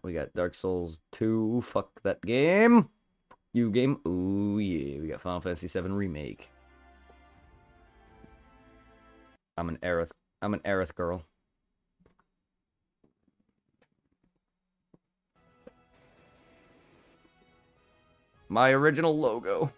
We got Dark Souls 2. Fuck that game. You game. Ooh yeah. We got Final Fantasy 7 Remake. I'm an Aerith girl. My original logo.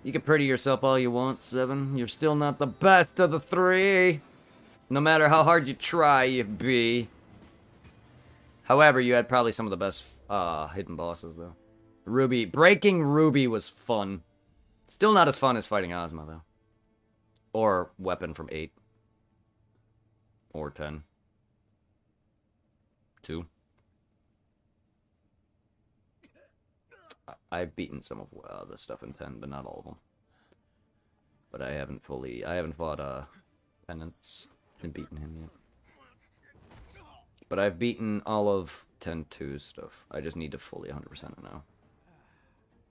You can pretty yourself all you want, 7. You're still not the best of the 3. No matter how hard you try, you be. However, you had probably some of the best hidden bosses, though. Breaking Ruby was fun. Still not as fun as fighting Ozma, though. Or Weapon from 8. Or 10. 2. I've beaten some of the stuff in 10, but not all of them. But I haven't fought Penance and beaten him yet. But I've beaten all of 10-2's stuff. I just need to fully 100% it now.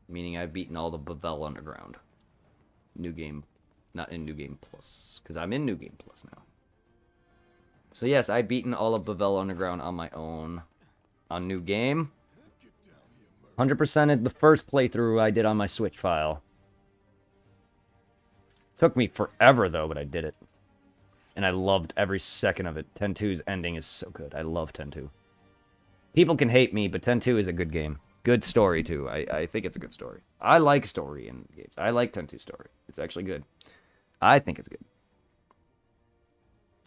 Meaning I've beaten all the Bavel Underground. New game. Not in New Game Plus. Because I'm in New Game Plus now. So yes, I've beaten all of Bavel Underground on my own. On New Game. 100%ed the first playthrough I did on my Switch file. Took me forever, though, but I did it. And I loved every second of it. 10-2's ending is so good. I love 10-2. People can hate me, but 10-2 is a good game. Good story, too. I think it's a good story. I like story in games. I like 10-2's story. It's actually good. I think it's good.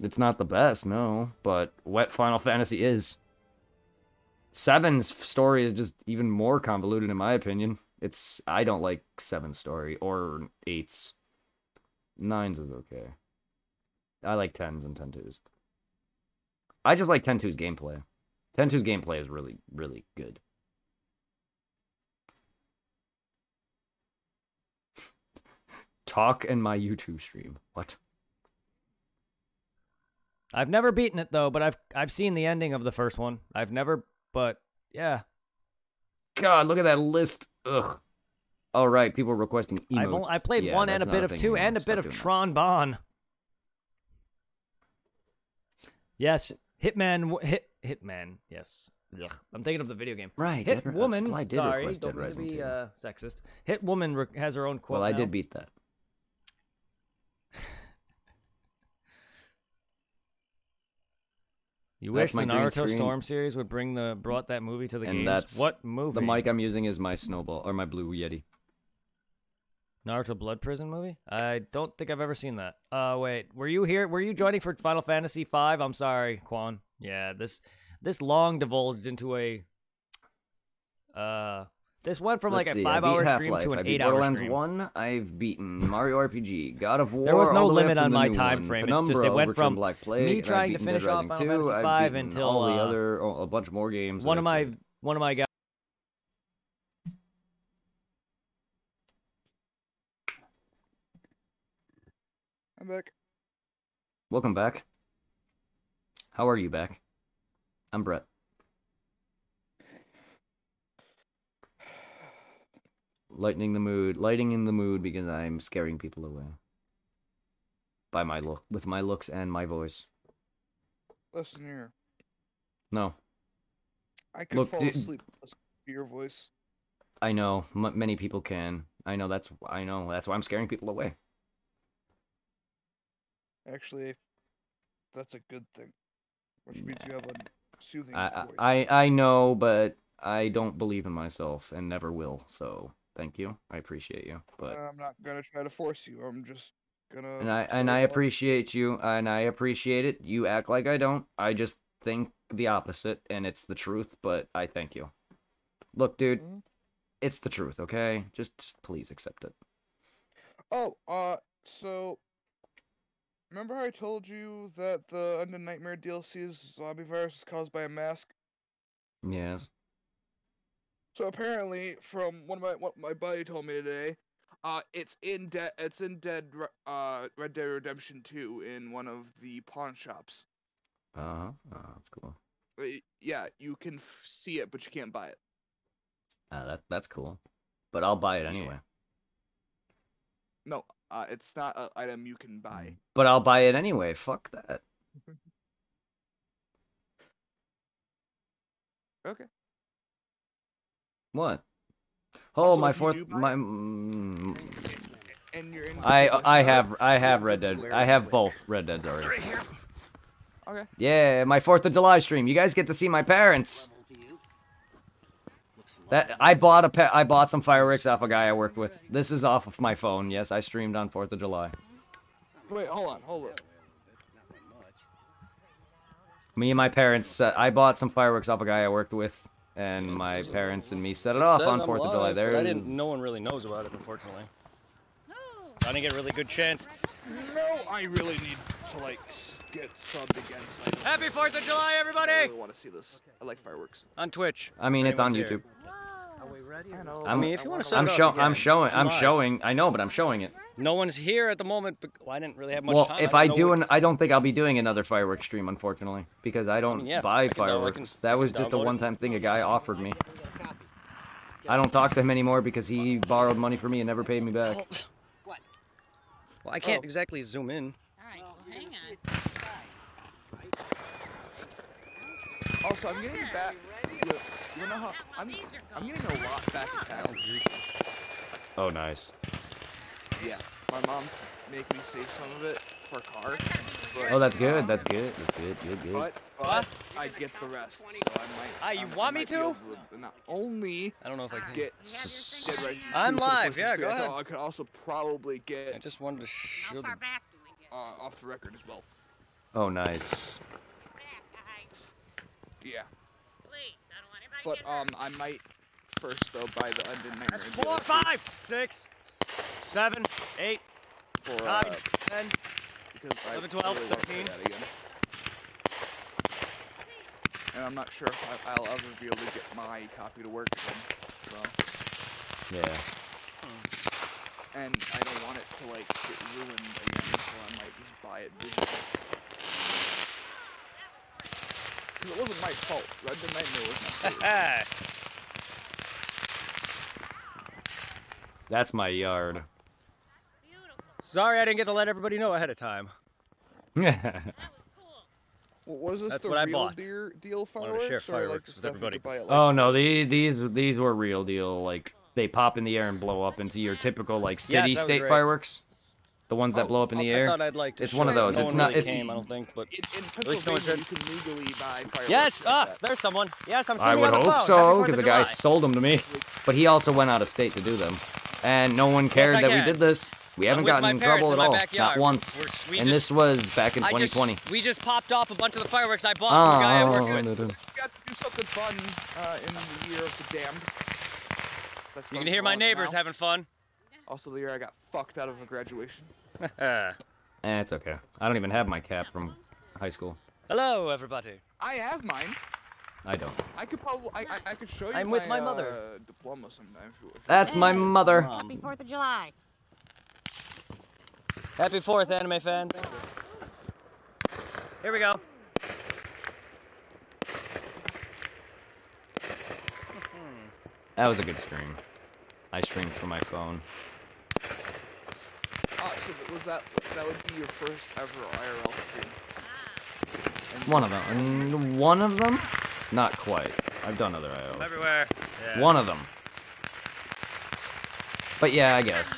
It's not the best, no, but what Final Fantasy is. 7's story is just even more convoluted, in my opinion. I don't like 7's story, or 8's. 9's is okay. I like 10's and 10-2's. I just like 10-2's gameplay. 10-2's gameplay is really, really good. Talk in my YouTube stream. What? I've never beaten it though, but I've seen the ending of the first one. But yeah. God, look at that list. Ugh. All right, people requesting emotes. I played one and a bit of 2 and a bit of Tron Bon. Yes, Hitman. Yes. Ugh. I'm thinking of the video game. Right. Hit Woman. Sorry, request don't Dead mean to Rising be 2. sexist. Hit Woman has her own quote. Well, I now. did beat that. You wish the Naruto Storm series would brought that movie to the games. That's what movie? The mic I'm using is my Snowball or my Blue Yeti. Naruto Blood Prison movie? I don't think I've ever seen that. Wait, were you here? Were you joining for Final Fantasy V? I'm sorry, Quan. Yeah, this long divulged into a this went from like a 5-hour stream to an 8-hour stream. Borderlands 1, I've beaten Mario RPG, God of War. There was no limit on my time frame. It's just it went from Black Plague, me trying to finish off Final Fantasy V until all the other a bunch more games. One of my guys. I'm back. Welcome back. How are you back? I'm Brett. Lighting in the mood because I'm scaring people away. With my looks and my voice. Listen here. No. I can fall asleep listening to your voice. I know. Many people can. I know. That's why I'm scaring people away. Actually, that's a good thing. Which means you have a soothing voice. voice. I know, but I don't believe in myself and never will. So thank you. I appreciate you. But I'm not gonna try to force you. I'm just gonna. And I appreciate you, and I appreciate it. You act like I don't. I just think the opposite, and it's the truth. But I thank you. Look, dude, it's the truth. Okay, just please accept it. Oh, so. Remember how I told you that the Undead Nightmare DLC's zombie virus is caused by a mask? Yes. So apparently, from what my buddy told me today, it's in Red Dead Redemption 2 in one of the pawn shops. That's cool. Yeah, you can see it, but you can't buy it. That's cool. But I'll buy it anyway. No, it's not an item you can buy. But I'll buy it anyway. Fuck that. Okay. What? Oh, Also, my if you fourth, do buy my. it- And you're in. I have Red Dead. I have both Red Deads already. Right here. Okay. Yeah, my 4th of July stream. You guys get to see my parents. That I bought some fireworks off a guy I worked with. This is off of my phone. Yes, I streamed on 4th of July. Wait, hold on. Me and my parents. I bought some fireworks off a guy I worked with, and my parents and me set it off on 4th of July. There. No one really knows about it, unfortunately. I didn't get a really good chance. No, I really need to like get subbed again. So Happy 4th of July, everybody! I really want to see this. I like fireworks. On Twitch. I mean, it's on YouTube. Are we ready? I know. I mean, if you want to set I'm it up, showing. yeah, I'm live. showing. I know, but I'm showing it. No one's here at the moment. Well, I didn't really have much Well, time. if I do, I don't think I'll be doing another fireworks stream, unfortunately, because I don't yeah, buy I can fireworks. That was just a download it. one-time thing a guy offered me. I don't talk to him anymore because he borrowed money from me and never paid me back. Well, I can't exactly zoom in. Alright, well, hang on. Also, I'm getting back. You know how I'm getting a lot back in taxes. Oh, nice. Yeah, my mom's making me save some of it for a car. But, Oh, that's good. That's good. That's good. Good. Good. But I get the rest, so I might. You I want me might be to? able not only I don't know if I can. get Dead Rising 2 I'm for the live, PlayStation yeah, 3, go I thought ahead. I could also probably I get just wanted to How show far them. back do we get? off the record as well. Oh, nice. Back, guys. Yeah. Please, I don't want anybody But getting hurt. I might first though buy the Undead Nightmare. That's and 4, DLC 5, 6, 7, 8, for 9, 10. because I 11, 12, really wanna play 13. that again. And I'm not sure if I'll ever be able to get my copy to work again. So, Yeah. and I don't want it to like get ruined again, so I might just buy it digitally. Because it wasn't my fault. Red Dead Nightmare was my fault. That's my yard. Beautiful. Sorry, I didn't get to let everybody know ahead of time. Yeah. That was cool. Was this That's the what I real bought. deal Wanted to share fireworks, or like fireworks the with stuff you everybody. could buy at, like, Oh no, these were real deal. Like they pop in the air and blow up into your typical like Yes, that was city-state great. fireworks. The ones that Oh, blow up in the I air. thought I'd like to It's one of show those. No It's one not- really it's- came, I don't think, but in least no one Pennsylvania, said- you can legally buy fireworks. yes. like that. There's someone. Yes, I'm I streaming would on the hope phone. so, Happy 4th because of the guy July. sold them to me. But he also went out of state to do them, and no one cared I that we can. did this. We haven't with gotten my in parents trouble in at my all, backyard. not once. We And this was back in 2020. we just popped off a bunch of the fireworks I bought from the guy I worked with. We got to do something fun in the year of the damned. That's You fun can hear for my all neighbors now. having fun. Also, the year I got fucked out of a graduation. It's okay. I don't even have my cap from high school. Hello, everybody. I have mine. I don't. I could probably, I could show you. I'm with my mother. Diploma sometime. If you That's my mother. Happy 4th of July. Happy 4th, anime fans. Here we go. That was a good stream. I streamed from my phone. So was that would be your first ever IRL stream? One of them. One of them? Not quite. I've done other IOs. Everywhere. Yeah. One of them. But yeah, I guess.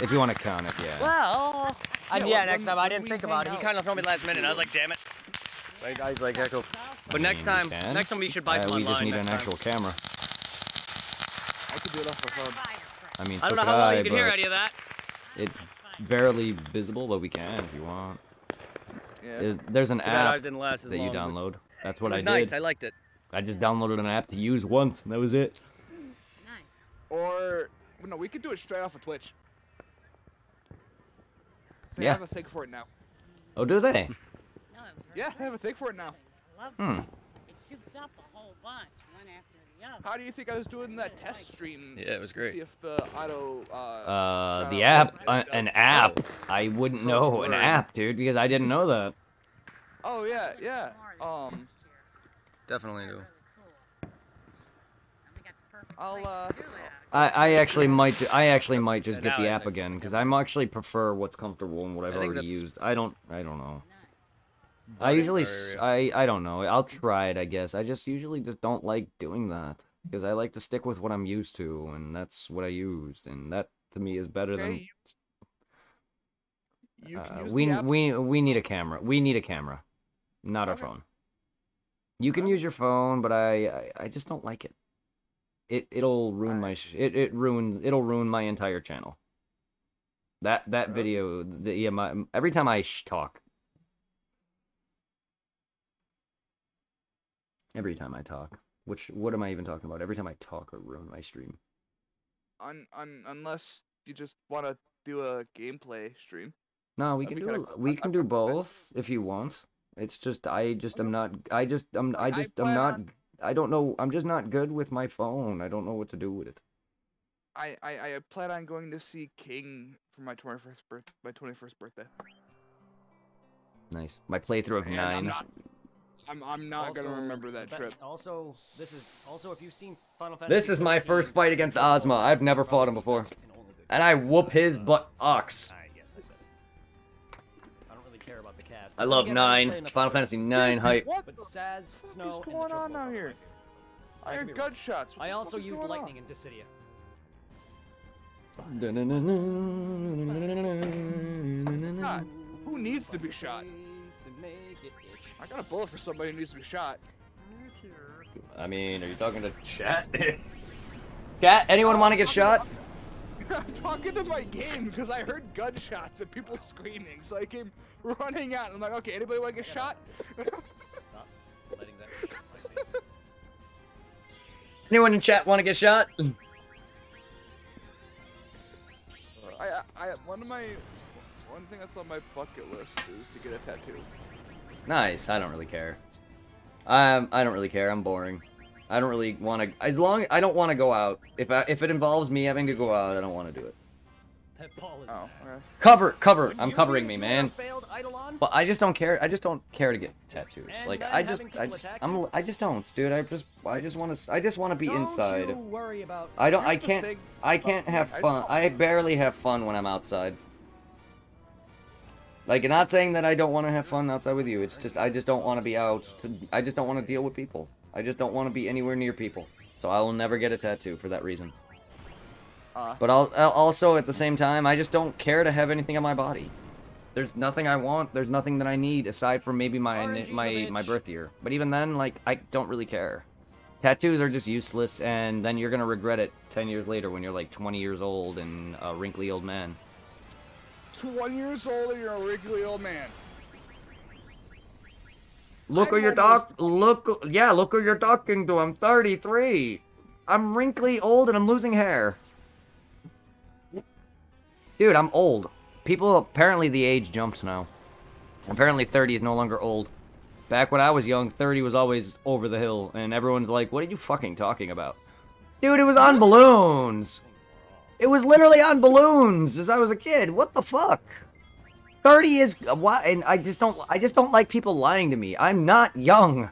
If you want to count it, yeah. Well, and Yeah, yeah, next time I when didn't we think hang about it. He out, kind of told me we last can minute. do I was it. like, damn it. So you guys like echo. But I next mean, time, we can. next time we should buy some We online. just need an next time. actual camera. I could do it off my phone. I mean, I so don't know could how well I, you can hear but any of that. it's barely visible, but we can if you want. Yeah. There's an Too bad ours app didn't last as that you long, but download. That's it what was I nice. did. I liked it. I just downloaded an app to use once, and that was it. Nice. Or no, we could do it straight off of Twitch. They Yeah. have a thing for it now. Oh, do they? No, it was very Yeah, good. they have a thing for it now. I love Hmm. it. It shoots up a whole bunch, one after the other. How do you think I was doing that test stream? Yeah, it was To great. see if the auto. The shout app, out- an app. I wouldn't know an Word. app, dude, because I didn't know that. Oh yeah, yeah. Definitely do. Really cool. And we got the perfect I actually might just get Now the it's app actually again because camera. I'm actually prefer what's comfortable and what I've I think already that's- used. I don't know. But I it's usually very real. I don't know. I'll try it, I guess. I just usually just don't like doing that because I like to stick with what I'm used to, and that's what I used, and that to me is better than. Okay, you can use the app. We need a camera. We need a camera, not our Okay. phone. You can Okay. use your phone, but I just don't like it. It'll ruin my it'll ruin my entire channel. That Okay. video, every time I talk. Every time I talk. What am I even talking about? Every time I talk, I ruin my stream. Unless you just want to do a gameplay stream. No, we That'd can be do kinda cool. we I'm can do fine with that. both if you want. It's just I just am Okay. not I don't know. I'm just not good with my phone. I don't know what to do with it. I plan on going to see King for my 21st birthday. Nice. My playthrough of And 9. I'm not gonna Also, remember that trip. Also, this is also if you've seen Final Fantasy. This is my 13, first fight against Ozma. I've never fought him before. And I whoop his butt ox. Yes, I said it. I don't really care about the cast. I love Again, I didn't 9. play enough Final of it. Fantasy 9 hype. What But the Saz, fuck Snow, is and the going on Chocobo now are here? really good. I could heard be wrong. gunshots. What I the also fuck is used going on? lightning in Dissidia. God, who needs to be shot? I got a bullet for somebody who needs to be shot. I mean, are you talking to chat? Chat, anyone want to get shot? I'm talking to my game because I heard gunshots and people screaming, so I came running out. I'm like, okay, anybody want to get shot? Stop letting that hit my face. Anyone in chat want to get shot? One thing that's on my bucket list is to get a tattoo. Nice. I don't really care. I don't really care. I'm boring. I don't really want to. I don't want to go out. If it involves me having to go out, I don't want to do it. That ball is Oh, bad. okay. Cover. When I'm you covering use me, your man. failed Eidolon, But I just don't care. I just don't care to get tattoos. And Like then I having people attack you? just don't, dude. I just want to be don't inside. you worry about. I Here's the thing can't about have me, I fun. don't- I barely have fun when I'm outside. Like, not saying that I don't want to have fun outside with you. It's just I just don't want to be out. I just don't want to deal with people. I just don't want to be anywhere near people. So I will never get a tattoo for that reason. But I'll also at the same time, I just don't care to have anything on my body. There's nothing I want. There's nothing that I need aside from maybe my RNG's a my bitch. birth year. But even then, like, I don't really care. Tattoos are just useless, and then you're gonna regret it 10 years later when you're like 20 years old and a wrinkly old man. 20 years old and you're a wrinkly old man. Look who I'm you're almost- look who you're talking to. I'm 33. I'm wrinkly old and I'm losing hair. Dude, I'm old. People, apparently the age jumps now. Apparently 30 is no longer old. Back when I was young, 30 was always over the hill, and everyone's like, what are you fucking talking about? Dude, it was on balloons. It was literally on balloons as I was a kid. What the fuck? 30 is why, and I just don't like people lying to me. I'm not young.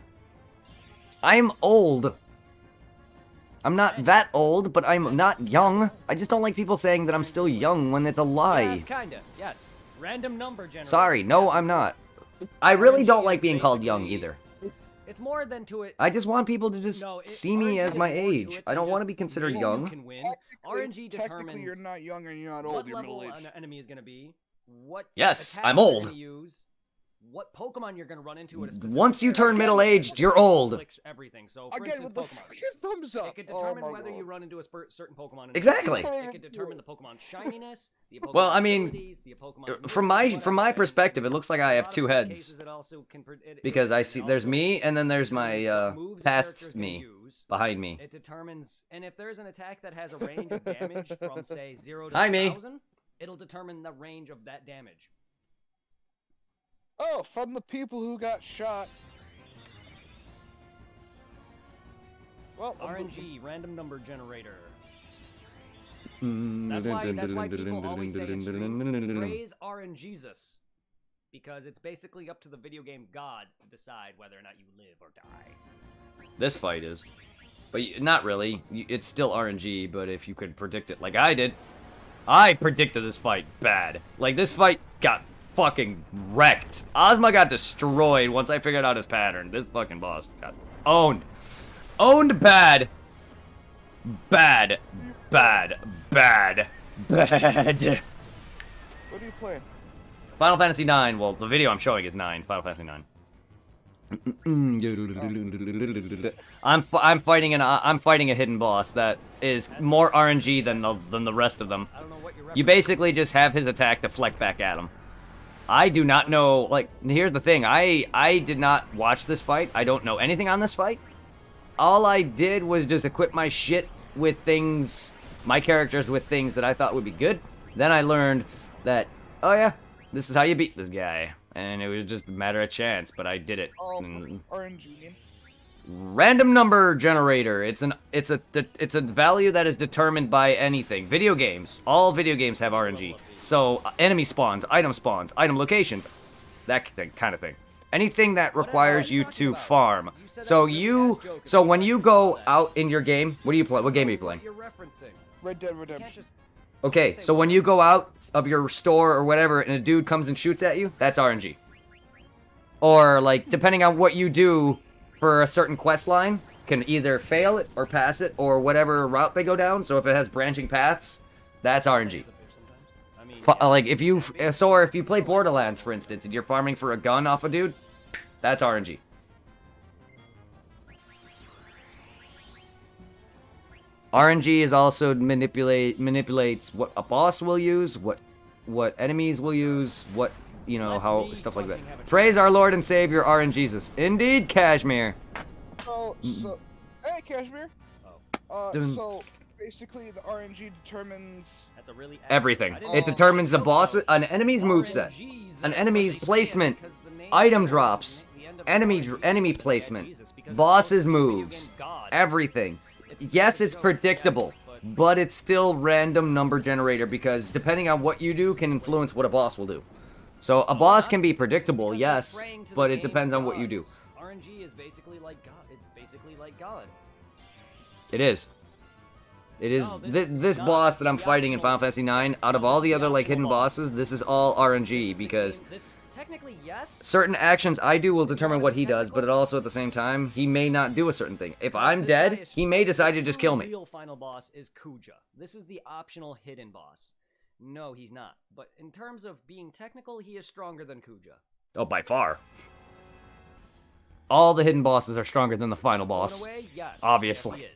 I'm old. I'm not that old, but I'm not young. I just don't like people saying that I'm still young when it's a lie. Yes, kinda. Yes. Random number generator. Sorry, no, yes. I'm not. I really don't like is being called young basically- either. It's more than to it. I just want people to just No, see me RNG as is my more to age. it I than don't want to just be considered maybe young. You can win. RNG Technically, determines you're not young and you're not old. what You're level middle-aged. an enemy is going to be. What Yes, attack I'm you're old. gonna use, what Pokemon you're going to run into at a specific Once you area. turn middle-aged, you're old. Clicks everything. So, for Again, instance, with the Pokemon. fucking thumbs up. It could Oh determine my whether God. you run into a certain Pokemon. Exactly. It could determine the Pokemon shininess, the Pokemon Well, I mean, abilities, the Pokemon From moves, my whatever. perspective, it looks like I In a have lot two of other heads. cases, it also can Because I it see there's also me and then there's my determines what moves a past character's gonna me use. behind me. It determines, and if there's an attack that has a range of damage from say 0 to Hi, me. 1,000, it'll determine the range of that damage. Oh, from the people who got shot. Well, RNG, random number generator. That's why people always say in stream, praise RNGesus. Because it's basically up to the video game gods to decide whether or not you live or die. This fight is. But not really. It's still RNG, but if you could predict it like I did, I predicted this fight bad. Like, this fight got fucking wrecked. Ozma got destroyed once I figured out his pattern. This fucking boss got owned. Owned bad. Bad. Bad. Bad. Bad. What are you playing? Final Fantasy 9. Well, the video I'm showing is 9. Final Fantasy 9. I'm fighting a hidden boss that is more RNG than the rest of them. You basically just have his attack deflect back at him. I do not know. Like, here's the thing. I did not watch this fight. I don't know anything on this fight. All I did was just equip my shit with things, my characters with things that I thought would be good. Then I learned that, oh yeah, this is how you beat this guy. And it was just a matter of chance, but I did it. RNG. Random number generator. It's a value that is determined by anything. Video games. All video games have RNG. So enemy spawns, item locations, that kind of thing. Anything that requires you to farm. So when you go out in your game, what do you play? What game are you playing? Red Dead Redemption. Okay, so when you go out of your store or whatever and a dude comes and shoots at you, that's RNG. Or, like, depending on what you do for a certain quest line, can either fail it or pass it or whatever route they go down. So if it has branching paths, that's RNG. Like, if you play Borderlands, for instance, and you're farming for a gun off a dude, that's RNG. RNG is also manipulates what a boss will use, what enemies will use, what, you know, how, stuff like that. Praise our Lord and Savior, RNG Jesus. Indeed, Kashmir. Hey, Kashmir. So, basically, the RNG determines... everything. It determines the boss, an enemy's moveset, an enemy's placement, item drops, enemy placement, boss's moves, everything. Yes, it's predictable, but it's still random number generator because depending on what you do can influence what a boss will do. So a boss can be predictable, yes, but it depends on what you do. RNG is basically like God. It's basically like God. It is. It is. This boss that I'm fighting in Final Fantasy 9, out of all the other like hidden bosses, this is all RNG because technically, yes. Certain actions I do will determine what he does, but it also at the same time he may not do a certain thing. If I'm dead, he may decide to just kill me. The real final boss is Kuja. This is the optional hidden boss. No, he's not. But in terms of being technical, he is stronger than Kuja. Oh, by far. All the hidden bosses are stronger than the final boss. Yes. Obviously. Yes,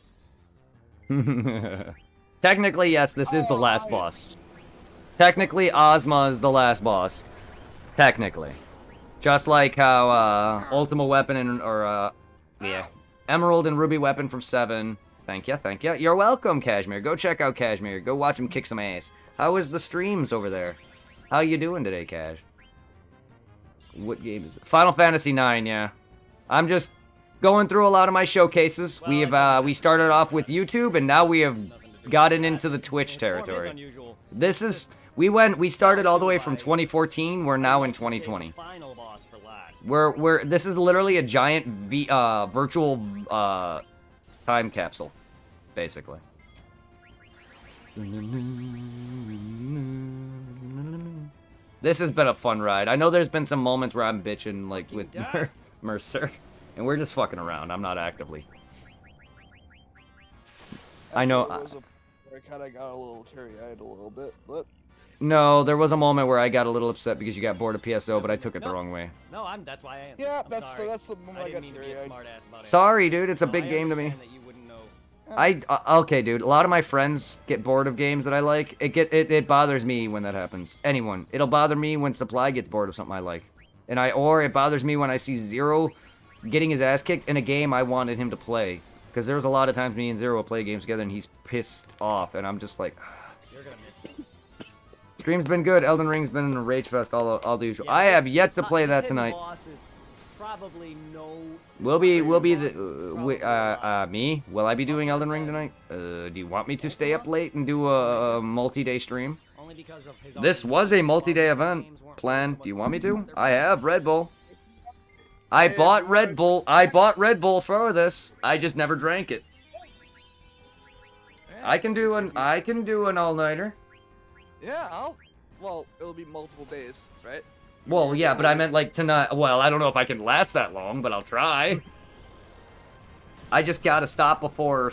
he is. Technically, yes, this is the last boss. Technically, Ozma is the last boss. Technically. Just like how, Ultima Weapon and, Emerald and Ruby Weapon from 7. Thank you. You're welcome, Kashmir. Go check out Kashmir. Go watch him kick some ass. How is the streams over there? How you doing today, Cash? What game is it? Final Fantasy 9, yeah. I'm just going through a lot of my showcases. We started off with YouTube, and now we have gotten into the Twitch territory. This is... We started all the way from 2014. We're now in 2020. This is literally a giant virtual time capsule, basically. This has been a fun ride. I know there's been some moments where I'm bitching, like with Mercer, and we're just fucking around. I'm not actively. I know. I kind of got a little teary-eyed a little bit, but. No, there was a moment where I got a little upset because you got bored of PSO, but I took it the wrong way. No, that's why I answered. Yeah, that's the moment I got teary-eyed. Sorry, dude. It's a big game to me. Okay, dude. A lot of my friends get bored of games that I like. It bothers me when that happens. Anyone. It'll bother me when Supply gets bored of something I like. Or it bothers me when I see Zero getting his ass kicked in a game I wanted him to play. Because there's a lot of times me and Zero will play games together and he's pissed off, and I'm just like... You're gonna miss it. Stream's been good. Elden Ring's been a rage fest, all the usual. I have yet to play that tonight. Will be me? Will I be doing Elden Ring tonight? Do you want me to stay up late and do a multi-day stream? This was a multi-day event plan. Do you want me to? I have Red Bull. I bought Red Bull for this. I just never drank it. I can do an all-nighter. Yeah, well, it'll be multiple days, right? Well, yeah, but I meant like tonight. Well, I don't know if I can last that long, but I'll try. I just gotta stop before.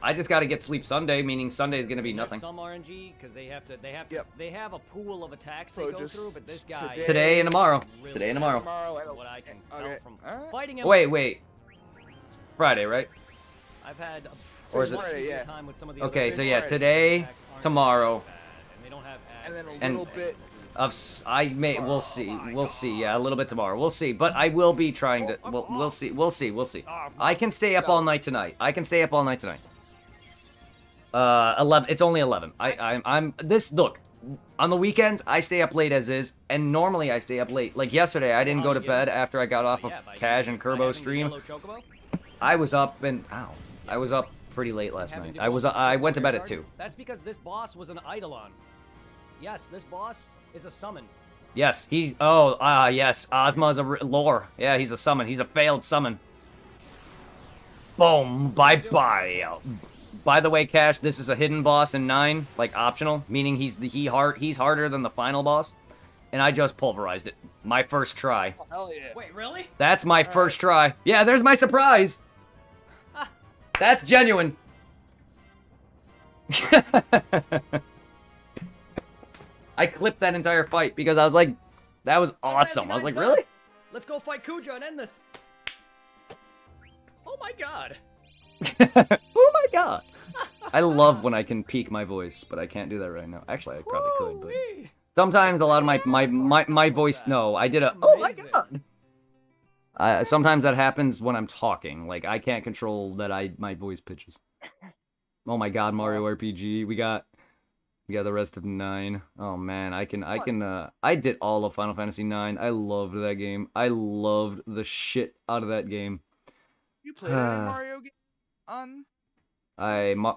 I just gotta get sleep Sunday, meaning Sunday is gonna be nothing. Some RNG because they have Yep. they have a pool of attacks So they go just through, but this guy Today and tomorrow. really Today and tomorrow. what I can tell Okay. from Alright. fighting him. Wait. Friday, right? I've had Or is it- much easier Yeah. time with some of the Okay, other so yeah, attacks. today, Attacks aren't tomorrow. bad, and they don't have And then a And- little bit. We'll see. We'll see. Yeah, a little bit tomorrow. We'll see. But I will be trying to. We'll see. We'll see. I can stay up all night tonight. 11. It's only 11. I'm this. Look, on the weekends I stay up late as is, and normally I stay up late. Like yesterday, I didn't go to bed after I got off of Cash and Kerbo's stream. I was up and I was up pretty late last night. I went to bed at 2. That's because this boss was an Eidolon. Yes, this boss is a summon. Yes, yes, Ozma is a lore. Yeah, he's a summon. He's a failed summon. Boom, bye-bye. By the way, Cash, this is a hidden boss in 9, like optional, meaning he's harder than the final boss, and I just pulverized it. My first try. Oh, hell yeah. Wait, really? That's my first try. Yeah, there's my surprise. That's genuine. I clipped that entire fight because I was like, that was awesome. I was like, really? Let's go fight Kuja and end this. Oh my god. Oh my god. I love when I can peak my voice, but I can't do that right now. Actually, I probably could, but sometimes a lot of my voice, no, I did a, oh my god. Sometimes that happens when I'm talking. Like, I can't control that my voice pitches. Oh my god, Mario RPG. We got the rest of 9. Oh man, I did all of Final Fantasy 9. I loved that game. I loved the shit out of that game. You played any Mario game on?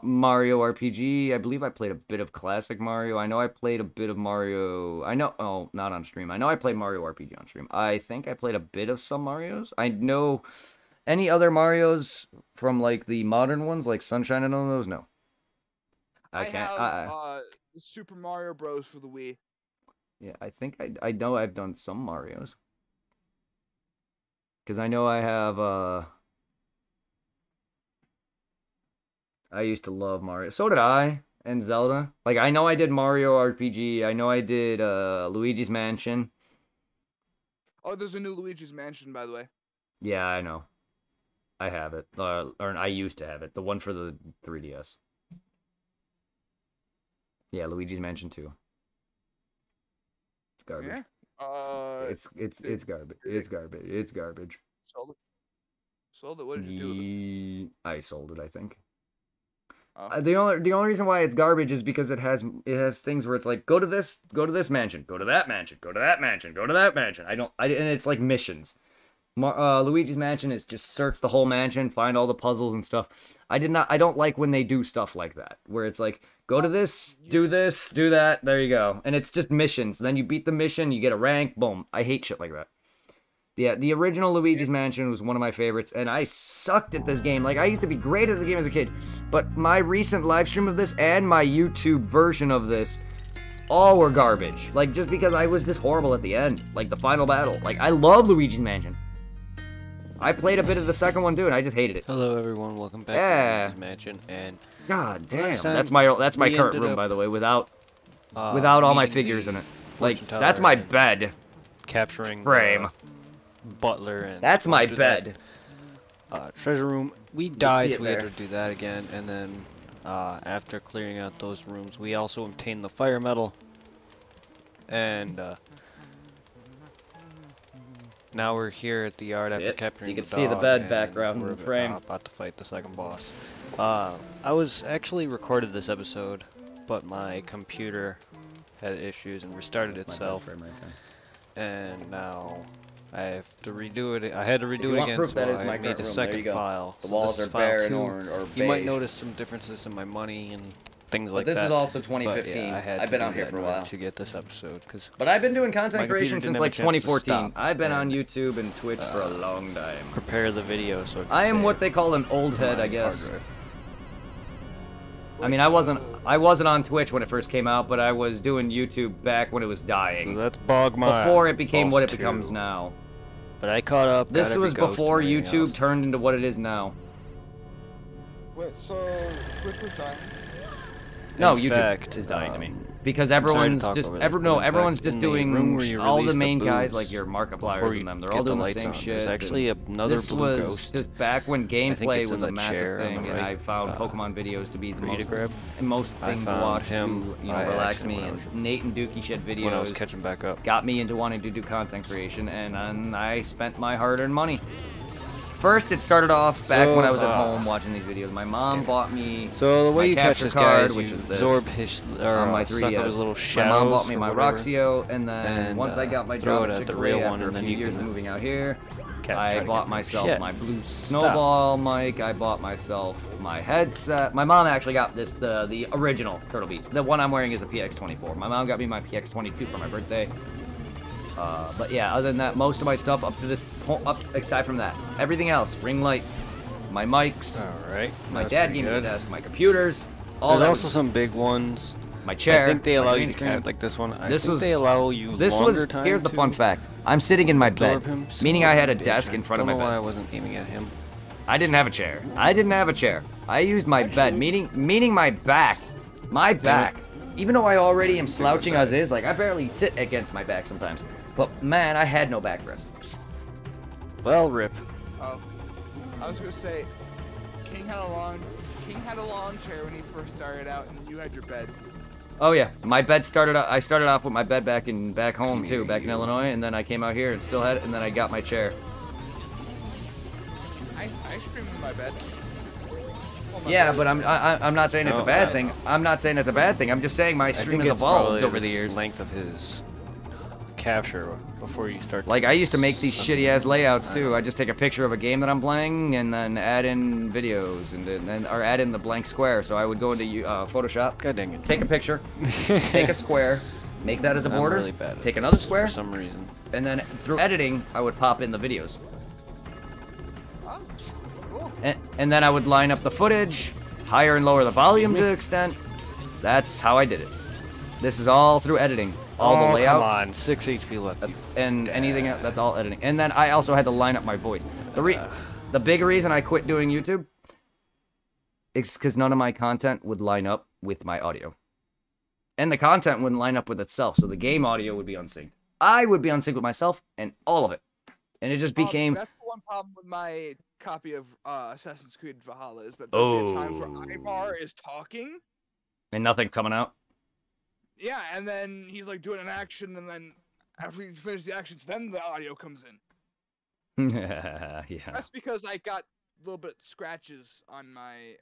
Mario RPG, I believe I played a bit of classic Mario. I know I played a bit of Mario. Not on stream. I know I played Mario RPG on stream. I think I played a bit of some Marios. I know any other Marios from like the modern ones, like Sunshine and all those. No. I can't. Have Super Mario Bros. For the Wii. Yeah, I think I know I've done some Marios. Because I know I have, I used to love Mario. So did I. And Zelda. Like, I know I did Mario RPG. I know I did, Luigi's Mansion. Oh, there's a new Luigi's Mansion, by the way. Yeah, I know. I have it. Or I used to have it. The one for the 3DS. Yeah, Luigi's Mansion 2. It's garbage. Yeah. It's garbage. It's garbage. It's garbage. Sold it. Sold it. What did you do with it? I sold it, I think. Oh. The only reason why it's garbage is because it has things where it's like, go to this mansion, go to that mansion, go to that mansion, go to that mansion. And it's like missions. Luigi's Mansion is just search the whole mansion, find all the puzzles and stuff. I don't like when they do stuff like that, where it's like, go to this, do that, there you go. And it's just missions. Then you beat the mission, you get a rank, boom. I hate shit like that. Yeah, the original Luigi's Mansion was one of my favorites, and I sucked at this game. Like, I used to be great at the game as a kid, but my recent live stream of this and my YouTube version of this all were garbage. Like, just because I was just horrible at the end. Like, the final battle. Like, I love Luigi's Mansion. I played a bit of the second one, too, and I just hated it. Hello, everyone. Welcome back to Luigi's Mansion, and... God damn, last time that's my we current ended room, up, by the way, without all my meeting figures the in it. Like, fortune teller that's my and bed. capturing Frame. the butler, and That's my after that, bed. treasure room. We see died, it so we had there. to do that again, and then after clearing out those rooms, we also obtained the fire metal, and now we're here at the yard after capturing You can the see the dog, bed and background in we're the frame. about to fight the second boss. I was actually recorded this episode, but my computer had issues and restarted itself, and now I have to redo it. I had to redo it again, so I made a second file. The So walls this are is file bare 2. or You might beige. notice some differences in my money and things But like this that. is also But, 2015. yeah, I had I've to been do out here that for a in order while. to get this episode, because But I've been doing content my computer creation didn't since have a like chance to 2014. stop I've been on and, YouTube and Twitch for a long time. prepare the video so I am save what they call an old to head, my I guess. hard drive. I mean, I wasn't on Twitch when it first came out, but I was doing YouTube back when it was dying. So that's Bogmire. Before it became what it Boss becomes 2. now. But I caught up. This got every was ghost before and everything YouTube else. turned into what it is now. Wait, so Twitch was dying? No, In YouTube fact, is dying to me. Because sorry to everyone's talk just over that, but in everyone's fact, just in the room where doing you all the release the main guys booze like your before Markipliers you and them. They're get all the doing the lights same on, shit. there's actually and another this blue was ghost. just back when think gameplay it's was in a the massive chair on thing, the and I right, found Pokemon videos to be the for you to most grab. most I thing to found watch him to by relax accident me. when I And was- Nate and Dookie shed videos. When I was catching back up. Got me into wanting to do content creation, and I spent my hard-earned money. First, it started off back when I was at home watching these videos. My mom bought me So the way my you catch capture this card, guy is which you is this, absorb his or on my suck up 3DS. his little My shadows. mom bought me or my whatever, Roxio, and then and, once I got my throw job it at at the Chick-fil-A real one, after a and then few you years can of moving out here, try I to bought get myself shit. my blue snowball mic. I bought myself my headset. My mom actually got the original Turtle Beats. The one I'm wearing is a PX24. My mom got me my PX22 for my birthday. But yeah, other than that, most of my stuff up to this point, aside from that, everything else, ring light, my mics, All right. my that's dad pretty gave me the good. desk, my computers, all There's that. also some big ones. My chair. I think they my allow green you to screen. count like this one. I This think was they allow you This longer was time here's the to fun fact. I'm sitting in my bed, absorb him. meaning Son I of had a bitch. desk in front of my Don't know why I bed. wasn't aiming at him. I didn't have a chair. I didn't have a chair. I used my bed, meaning my back. My back. Even though I already am slouching as is, like I barely sit against my back sometimes. But man, I had no backrest. Well, rip. Oh, I was gonna say, King had a lawn chair when he first started out, and you had your bed. Oh yeah, my bed started. I started off with my bed back home too, back in Illinois, and then I came out here and still had it, and then I got my chair. I streamed in my bed. Yeah, but I'm not saying it's a No, bad I- thing. I'm not saying it's a bad thing. I'm just saying my I stream think has it's evolved probably over the years. length of his capture before you start. Like I used to make these something shitty ass else. layouts I too. I just take a picture of a game that I'm playing and then add in videos and then or add in the blank square. So I would go into Photoshop, God dang it. take a picture, take a square, make that as a I'm border, really bad at take this another square, for some reason. and then through editing I would pop in the videos. Oh, cool. And then I would line up the footage, higher and lower the volume to an extent. That's how I did it. This is all through editing. All the layout. Come on, 6 HP left. That's, you and anything else, that's all editing. And then I also had to line up my voice. The big reason I quit doing YouTube is because none of my content would line up with my audio. And the content wouldn't line up with itself, so the game audio would be unsynced. I would be unsynced with myself and all of it. And it just became... That's the one problem with my copy of Assassin's Creed Valhalla is that there'll be a time where Ivar is talking. And nothing coming out. Yeah, and then he's like doing an action, and then after he finishes the actions, then the audio comes in. Yeah. That's because I got a little bit scratches on my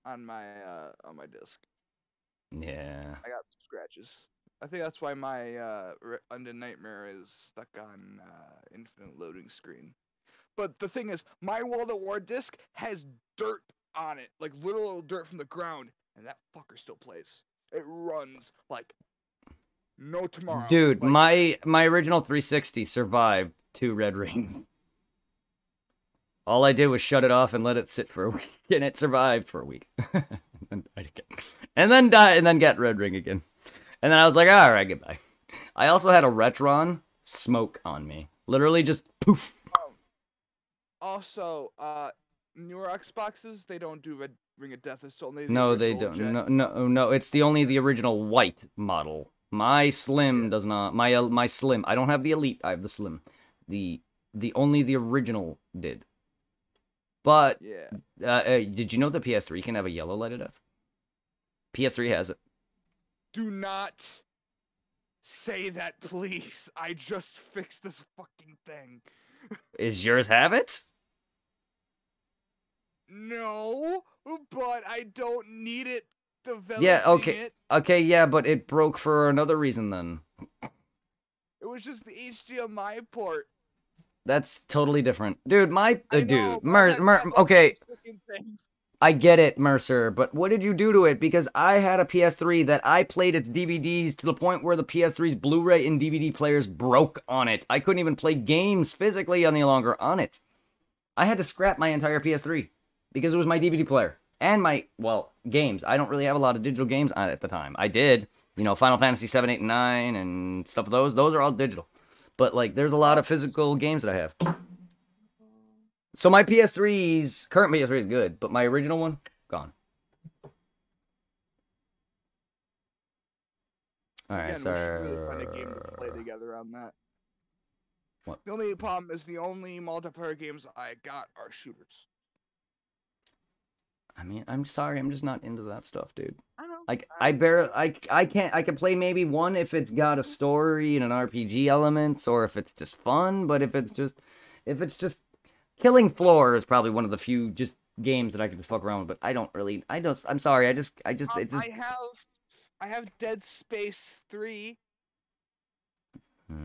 on my disc. Yeah. I got some scratches. I think that's why my Undead Nightmare is stuck on infinite loading screen. But the thing is, my World at War disc has dirt on it, like literal dirt from the ground, and that fucker still plays. It runs like no tomorrow. Dude, like, my original 360 survived 2 red rings. All I did was shut it off and let it sit for a week, and it survived for a week. and died again. And then died, and then got red ring again. And then I was like, all right, goodbye. I also had a Retron smoke on me. Literally just poof. Also, newer Xboxes, they don't do Red Ring of Death. It's only the No, they original don't. gen. No. It's only the original white model. My Slim does not. My Slim. I don't have the Elite. I have the Slim. Only the original did. But Yeah. did you know the PS3 can have a yellow light of death? PS3 has it. Do not say that, please. I just fixed this fucking thing. Is yours have it? No, but I don't need it developing Yeah, okay. it. Okay, yeah, but it broke for another reason then. It was just the HDMI port. That's totally different. Dude, I know, dude, but I got okay, those freaking things. I get it, Mercer, but what did you do to it? Because I had a PS3 that I played its DVDs to the point where the PS3's Blu-ray and DVD players broke on it. I couldn't even play games physically any longer on it. I had to scrap my entire PS3. because it was my DVD player and my, well, games. I don't really have a lot of digital games on it at the time. I did, you know, Final Fantasy 7, 8, and 9 and stuff of those. Those are all digital. But, like, there's a lot of physical games that I have. So my PS3's, current PS3 is good, but my original one, gone. Alright, Again, we should really find a game to play together on that. What? The only problem is the only multiplayer games I got are shooters. I mean, I'm sorry, I'm just not into that stuff, dude. I know. Like, I can't, I can play maybe one if it's got a story and an RPG elements, or if it's just fun, but if it's just Killing Floor is probably one of the few just games that I can just fuck around with, but I'm sorry, it's just... I have Dead Space 3. We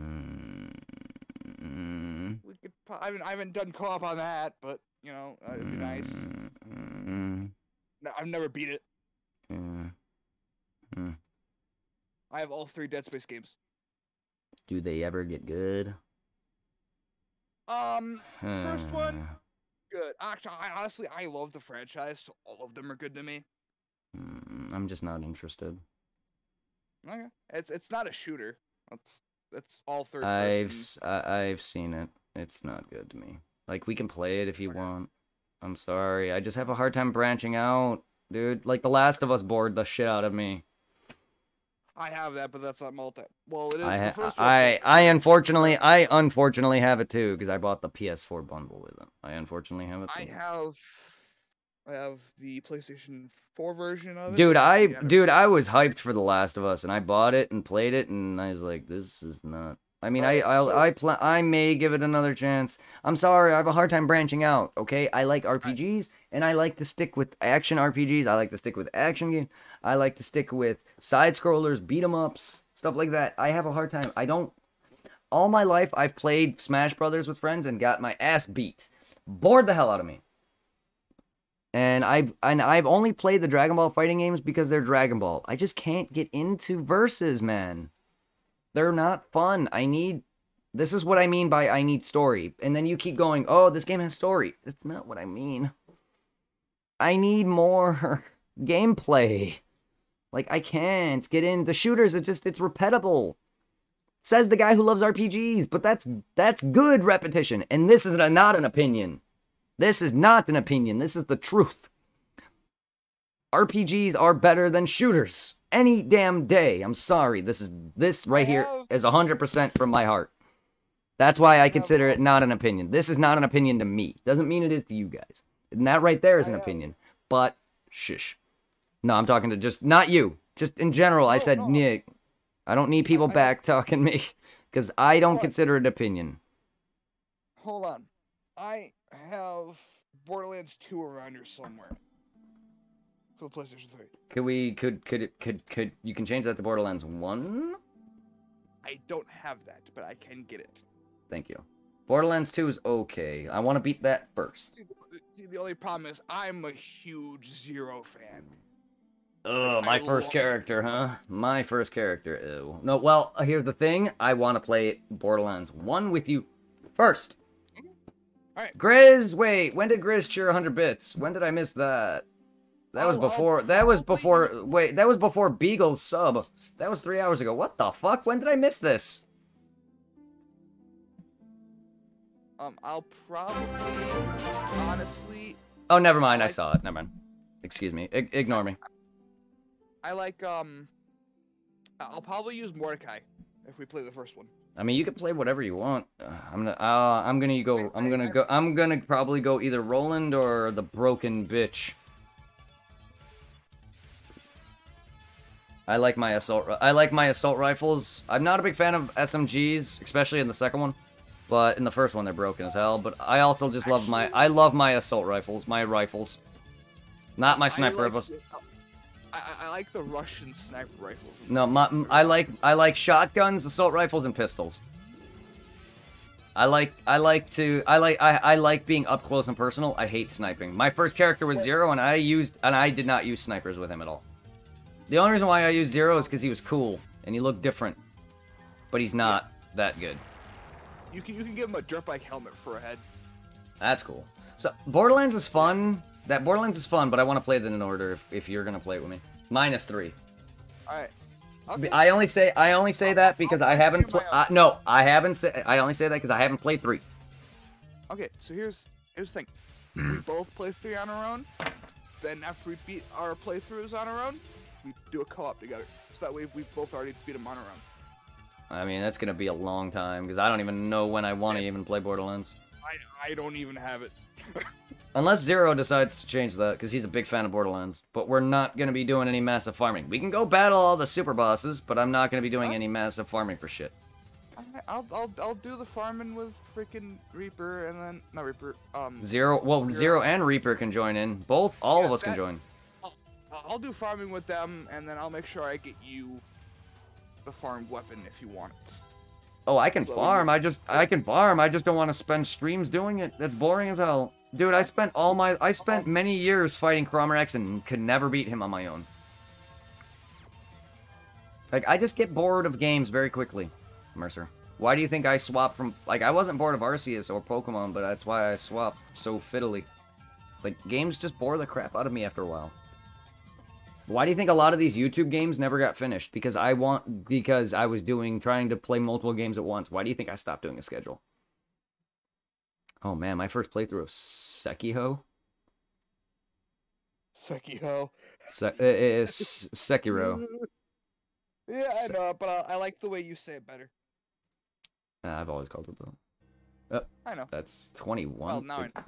could. I haven't done co-op on that, but you know, it'd be nice. No, I've never beat it. I have all 3 Dead Space games. Do they ever get good? First one, good. Actually, honestly, I love the franchise, so all of them are good to me. I'm just not interested. Okay, it's not a shooter. It's all third person. I've seen it. It's not good to me. Like, we can play it if you want. I'm sorry. I just have a hard time branching out, dude. Like, The Last of Us bored the shit out of me. I have that, but that's not multi. Well, it is. I unfortunately have it too because I bought the PS4 bundle with it. I unfortunately have it. Too. I have the PlayStation 4 version of it. Dude, I was hyped for The Last of Us, and I bought it and played it, and I was like, this is not. I mean, I may give it another chance. I'm sorry, I have a hard time branching out. Okay, I like RPGs, and I like to stick with action RPGs. I like to stick with action games. I like to stick with side scrollers, beat 'em ups, stuff like that. I have a hard time. All my life, I've played Smash Brothers with friends and got my ass beat. Bored the hell out of me. And I've only played the Dragon Ball fighting games because they're Dragon Ball. I just can't get into versus, man. They're not fun. This is what I mean by I need story. And then you keep going, oh, this game has story. That's not what I mean. I need more gameplay. Like, I can't get in. The shooters, it's repetible. Says the guy who loves RPGs, but that's good repetition. And this is not an opinion. This is not an opinion. This is the truth. RPGs are better than shooters. Any damn day. I'm sorry. This right here is 100% from my heart. That's why I consider it not an opinion. This is not an opinion to me. Doesn't mean it is to you guys. And that right there is an opinion. But, shush. No, I'm talking to just, not you. Just in general, I said, Nick. I don't need people back talking me. Because I don't consider it an opinion. Hold on. I have Borderlands 2 around here somewhere. For the PlayStation 3. Could you can change that to Borderlands 1? I don't have that, but I can get it. Thank you. Borderlands 2 is okay. I want to beat that first. See, the only problem is I'm a huge Zero fan. Oh, my first character, huh? My first character, ew. No, well, here's the thing. I want to play Borderlands 1 with you first. Alright. Grizz, wait, when did Grizz cheer 100 bits? When did I miss that? That was before Beagle's sub. That was 3 hours ago. What the fuck? When did I miss this? I'll probably, honestly... Oh, never mind. I saw it. Never mind. Excuse me. Ignore me. I like, I'll probably use Mordecai if we play the first one. I mean, you can play whatever you want. I'm gonna probably go either Roland or the Broken Bitch. I like my assault rifles. I'm not a big fan of SMGs, especially in the second one. But in the first one, they're broken as hell. But I also just love my assault rifles, my rifles. Not my sniper rifles. I like the Russian sniper rifles. No, I like shotguns, assault rifles, and pistols. I like being up close and personal. I hate sniping. My first character was Zero, and I did not use snipers with him at all. The only reason why I used Zero is because he was cool and he looked different, but he's not that good. You can give him a dirt bike helmet for a head. That's cool. So Borderlands is fun. That Borderlands is fun, but I want to play it in order if you're gonna play it with me. -3. Alright. Okay. I only say that because I haven't played. No, I haven't. I only say that because I haven't played 3. Okay, so here's the thing. We both play 3 on our own. Then after we beat our playthroughs on our own, we do a co-op together. So that way we both already beat them on our own. I mean, that's gonna be a long time because I don't even know when I want to even play Borderlands. I don't even have it. Unless Zero decides to change that, because he's a big fan of Borderlands. But we're not going to be doing any massive farming. We can go battle all the super bosses, but I'm not going to be doing any massive farming for shit. I'll do the farming with freaking Reaper and then not Reaper. Zero and Reaper can join in. All of us can join. I'll do farming with them, and then I'll make sure I get you the farmed weapon if you want it. Oh, I can farm. I just don't want to spend streams doing it. That's boring as hell. Dude, I spent many years fighting Cromerex and could never beat him on my own. Like, I just get bored of games very quickly, Mercer. Why do you think I swapped from... Like, I wasn't bored of Arceus or Pokemon, but that's why I swapped so fiddly. Like, games just bore the crap out of me after a while. Why do you think a lot of these YouTube games never got finished? Because I was trying to play multiple games at once. Why do you think I stopped doing a schedule? Oh man, my first playthrough of Sekiro? Sekiro. Sekiro. Yeah, I know, but I like the way you say it better. I've always called it though. Oh, I know. That's 21. Well, now I know.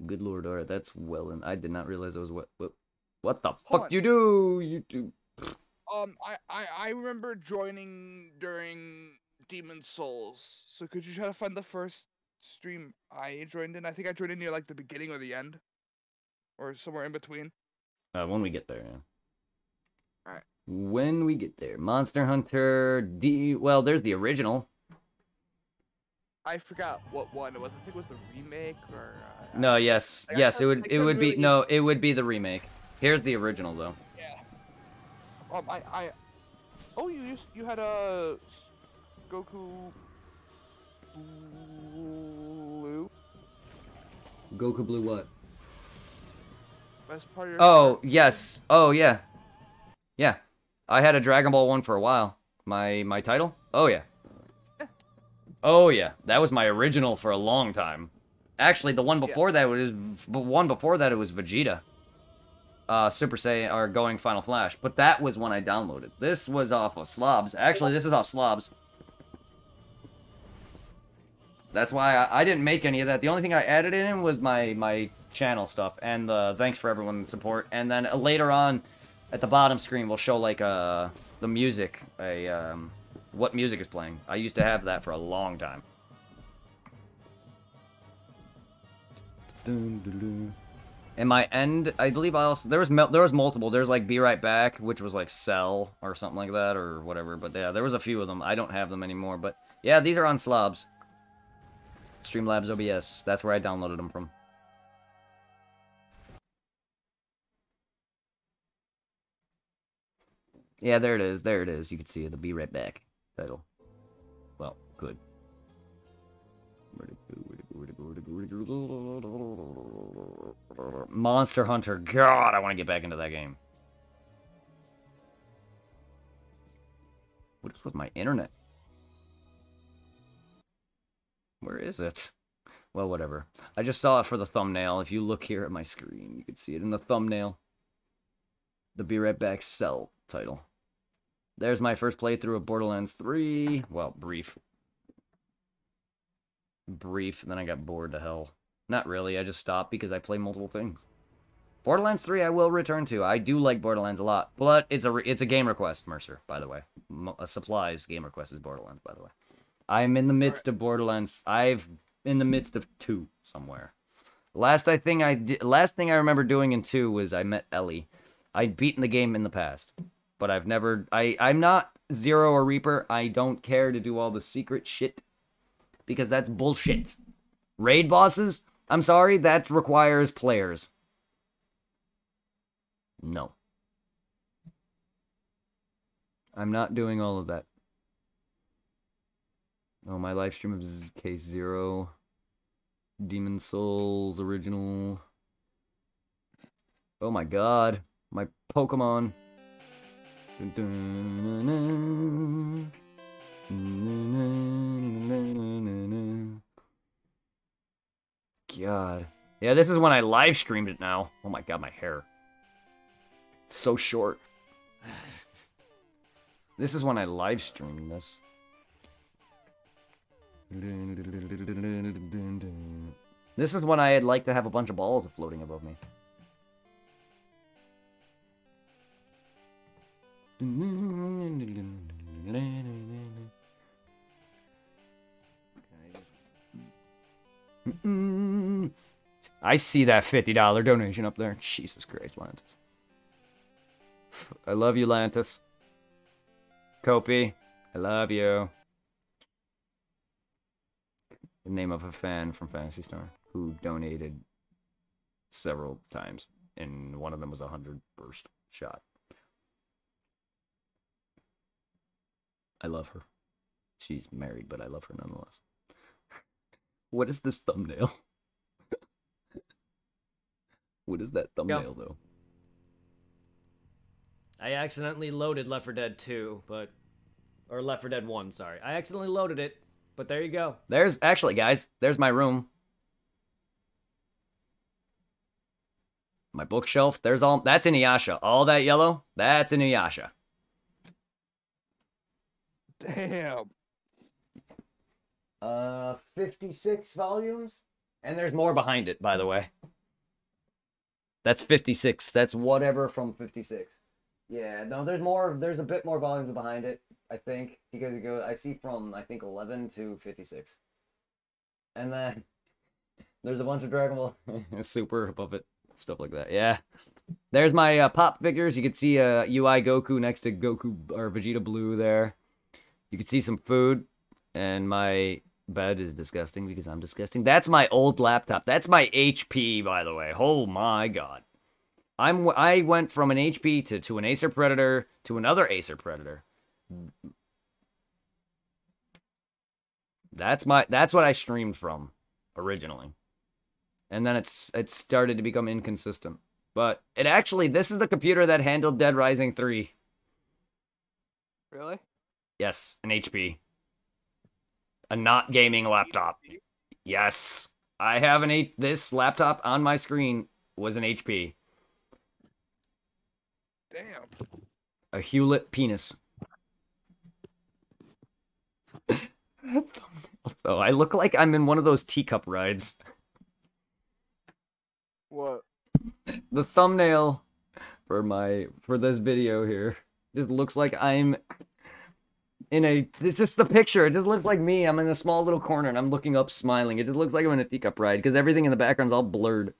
Good lord, alright, that's well, and I did not realize it was what the fuck you do, YouTube? I remember joining during Demon Souls. So could you try to find the first stream I joined in? I think I joined in near like the beginning or the end, or somewhere in between. When we get there, yeah. All right. When we get there, Monster Hunter D. Well, there's the original. I forgot what one it was. I think it was the remake or. No, yes, it would be the remake. Here's the original though. Yeah. Oh, you had a Goku Blue. Goku Blue what? That's part of your. Oh yes. Oh yeah. Yeah. I had a Dragon Ball one for a while. My title? Oh yeah. Oh yeah. That was my original for a long time. Actually, the one before that was it was Vegeta. Super Saiyan or going Final Flash, but that was when I downloaded. This was off of Slobs. Actually, this is off Slobs. That's why I didn't make any of that. The only thing I added in was my channel stuff and the thanks for everyone's support. And then later on, at the bottom screen, we'll show like the music, what music is playing. I used to have that for a long time. And my end, I believe there was multiple. There's like Be Right Back, which was like Cell or something like that or whatever. But yeah, there was a few of them. I don't have them anymore. But yeah, these are on Slobs. Streamlabs OBS. That's where I downloaded them from. Yeah, there it is. There it is. You can see the Be Right Back title. Well, good. Monster Hunter. God, I want to get back into that game. What is with my internet? Where is it? Well, whatever. I just saw it for the thumbnail. If you look here at my screen, you can see it in the thumbnail. The Be Right Back Cell title. There's my first playthrough of Borderlands 3. Well, brief, and then I got bored to hell. Not really, I just stopped because I play multiple things. Borderlands 3 I will return to. I do like Borderlands a lot, but it's a game request, Mercer, by the way. A Supplies game request is Borderlands, by the way. I'm in the midst of Borderlands. In the midst of 2 somewhere. Last thing I remember doing in 2 was I met Ellie. I'd beaten the game in the past, but I'm not Zero or Reaper. I don't care to do all the secret shit because that's bullshit. Raid bosses? I'm sorry, that requires players. No. I'm not doing all of that. Oh, my live stream of Case Zero. Demon Souls original. Oh my god. My Pokemon. God. Yeah, this is when I live streamed it now. Oh my god, my hair. It's so short. This is when I live streamed this. This is when I'd like to have a bunch of balls floating above me. I see that $50 donation up there. Jesus Christ, Lantis. I love you, Lantis. Kopi, I love you. The name of a fan from Phantasy Star who donated several times, and one of them was a 100 burst shot. I love her. She's married, but I love her nonetheless. What is this thumbnail? What is that thumbnail, though? I accidentally loaded Left 4 Dead 2, but... Or Left 4 Dead 1, sorry. I accidentally loaded it, but there you go. There's... Actually, guys, there's my room. My bookshelf. There's all... That's Inuyasha. All that yellow, that's Inuyasha. Damn. 56 volumes? And there's more behind it, by the way. That's 56. That's whatever from 56. Yeah, no, there's more. There's a bit more volumes behind it, I think, because it goes. I see from I think 11 to 56, and then there's a bunch of Dragon Ball Super above it, stuff like that. Yeah, there's my pop figures. You can see UI Goku next to Goku or Vegeta Blue there. You can see some food, and my bed is disgusting because I'm disgusting. That's my old laptop. That's my HP, by the way. Oh my god. I went from an HP to an Acer Predator to another Acer Predator. That's what I streamed from originally. And then it started to become inconsistent. But it actually, this is the computer that handled Dead Rising 3. Really? Yes, an HP. A not gaming laptop. Yes. I have this laptop on my screen was an HP. Damn. A Hewlett penis. So I look like I'm in one of those teacup rides. What? The thumbnail for this video here just looks like I'm in a... It's just the picture. It just looks like me. I'm in a small little corner and I'm looking up smiling. It just looks like I'm in a teacup ride because everything in the background's all blurred.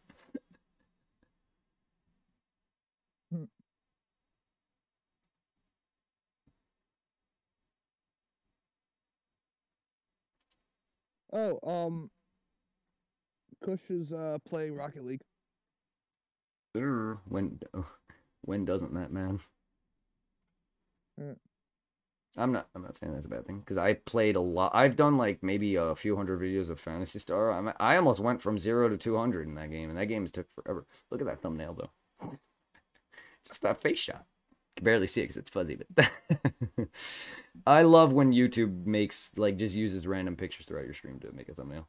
Oh, Kush is playing Rocket League. When doesn't that, man? Yeah. I'm not saying that's a bad thing because I played a lot. I've done like maybe a few hundred videos of Phantasy Star. I almost went from 0 to 200 in that game, and that game took forever. Look at that thumbnail though. It's just that face shot. You can barely see it because it's fuzzy, but I love when YouTube makes like just uses random pictures throughout your stream to make a thumbnail.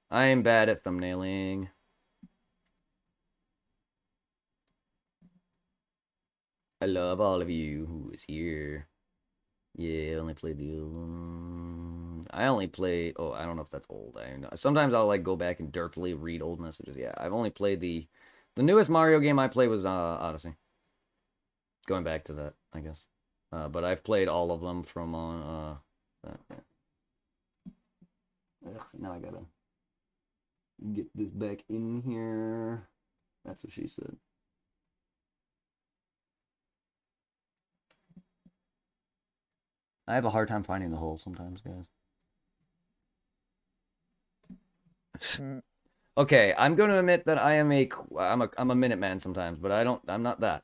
I am bad at thumbnailing. I love all of you who is here. Yeah, I only played the old one. I only play... Oh, I don't know if that's old. Sometimes I'll like go back and derpily read old messages. Yeah, I've only played the newest Mario game I played was Odyssey. Going back to that, I guess. But I've played all of them from on that. Yeah. Ugh, now I gotta get this back in here. That's what she said. I have a hard time finding the hole sometimes, guys. Okay, I'm going to admit that I'm a Minuteman sometimes, but I'm not that.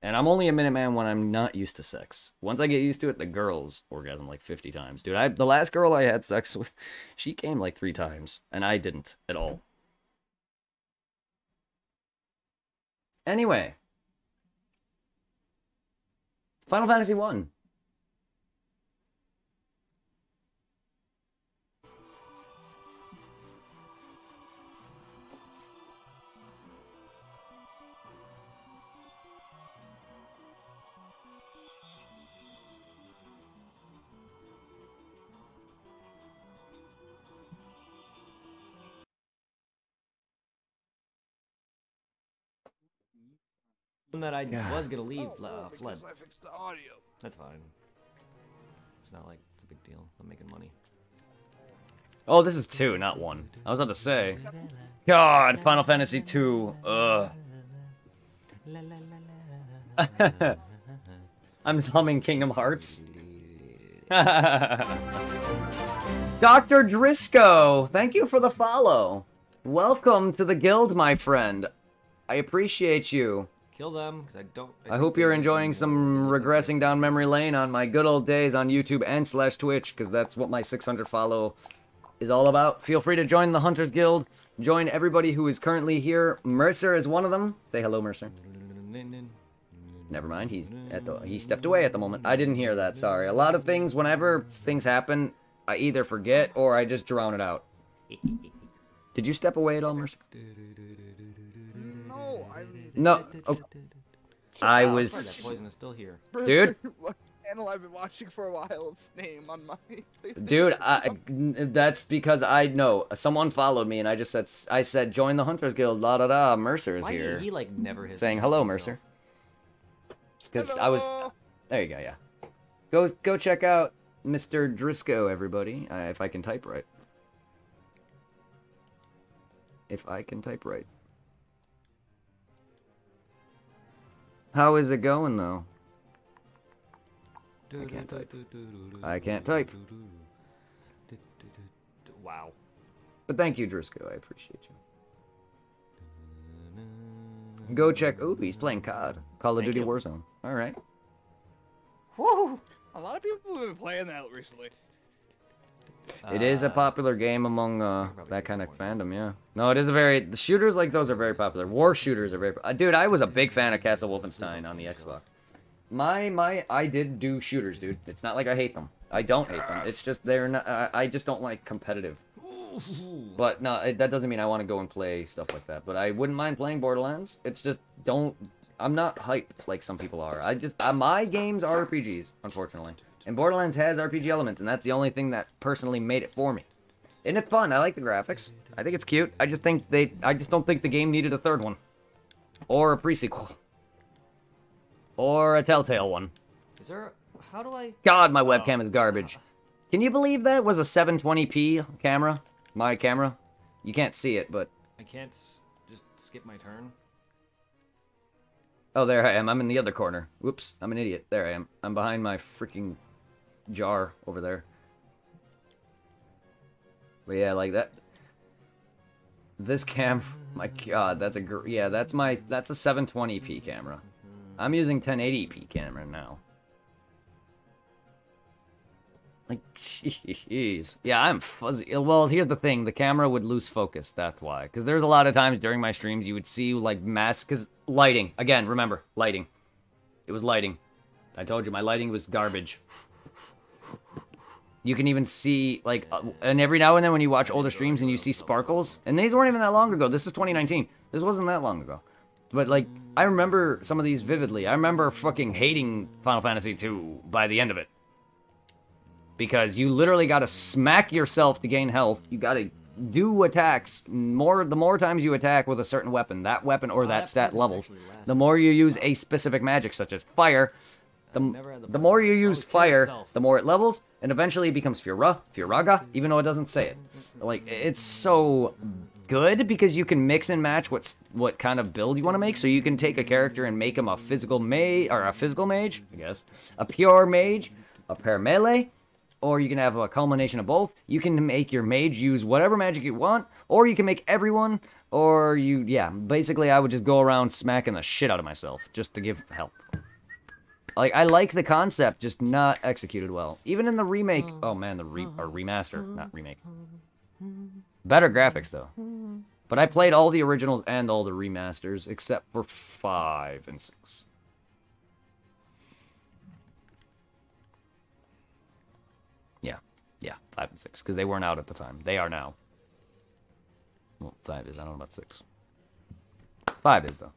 And I'm only a Minuteman when I'm not used to sex. Once I get used to it, the girls orgasm like 50 times. Dude, the last girl I had sex with, she came like 3 times, and I didn't at all. Anyway. Final Fantasy 1. That I was gonna leave Oh, flood. because I fixed the audio. That's fine. It's not like it's a big deal. I'm making money. Oh, this is 2, not 1. I was about to say. God, Final Fantasy 2. Ugh. I'm humming Kingdom Hearts. Dr. Driscoll, thank you for the follow. Welcome to the guild, my friend. I appreciate you. Kill them, because I don't... I hope you're enjoying some regressing down memory lane on my good old days on YouTube and / Twitch, because that's what my 600 follow is all about. Feel free to join the Hunters Guild. Join everybody who is currently here. Mercer is one of them. Say hello, Mercer. Never mind, he stepped away at the moment. I didn't hear that, sorry. A lot of things, whenever things happen, I either forget or I just drown it out. Did you step away at all, Mercer? No, No. Oh. I That was... poison is still here. Dude. What channel I've been watching for a while. Its name on my PlayStation. Dude, that's because I know someone followed me and I said join the Hunters Guild. La da da. Mercer is Why here. he like never hits Saying me hello, himself? Mercer. Because I was... Hello. There you go, yeah. Go check out Mr. Driscoll, everybody. If I can type right. If I can type right. How is it going, though? I can't type. I can't type. Wow. But thank you, Driscoll. I appreciate you. Go check... Ooh, he's playing COD. Call of Thank Duty you. Warzone. Alright. Woo! A lot of people have been playing that recently. It is a popular game among that kind of fandom, yeah. No, it is a very... The shooters like those are very popular. War shooters are very... Dude, I was a big fan of Castle Wolfenstein on the Xbox. I did do shooters, dude. It's not like I hate them. I don't hate them. It's just they're not... I just don't like competitive. But no, that doesn't mean I want to go and play stuff like that. But I wouldn't mind playing Borderlands. It's just don't... I'm not hyped like some people are. My games are RPGs, unfortunately. And Borderlands has RPG elements, and that's the only thing that personally made it for me. And it's fun. I like the graphics. I think it's cute. I just don't think the game needed a third one. Or a pre-sequel. Or a Telltale one. Is there... How do I... God, my webcam is garbage. Can you believe that was a 720p camera? My camera? You can't see it, but... I can't just skip my turn? Oh, there I am. I'm in the other corner. Whoops, I'm an idiot. There I am. I'm behind my freaking jar over there. But yeah, like that. This cam... My God, that's a... Yeah, that's a 720p camera. I'm using 1080p camera now. Like, jeez. Yeah, I'm fuzzy. Well, here's the thing. The camera would lose focus. That's why. Because there's a lot of times during my streams you would see, like, because lighting. Again, remember, lighting. It was lighting. I told you, my lighting was garbage. You can even see, like, and every now and then when you watch older streams and you see sparkles, and these weren't even that long ago. This is 2019. This wasn't that long ago. But, like, I remember some of these vividly. I remember fucking hating Final Fantasy II by the end of it. Because you literally gotta smack yourself to gain health. You gotta do attacks. The more times you attack with a certain weapon, that weapon or that stat levels, the more you use a specific magic, such as fire. The more you use fire, the more it levels, and eventually it becomes Firaga, even though it doesn't say it. Like, it's so good because you can mix and match what kind of build you want to make. So you can take a character and make him a physical mage, I guess, a pure mage, a paramelee, or you can have a culmination of both. You can make your mage use whatever magic you want, or you can make everyone, or basically I would just go around smacking the shit out of myself just to give help. Like, I like the concept, just not executed well. Even in the remake, oh man, or remaster, not remake. Better graphics though. But I played all the originals and all the remasters, except for 5 and 6. Yeah, 5 and 6, because they weren't out at the time. They are now. Well, 5 is, I don't know about 6. 5 is, though.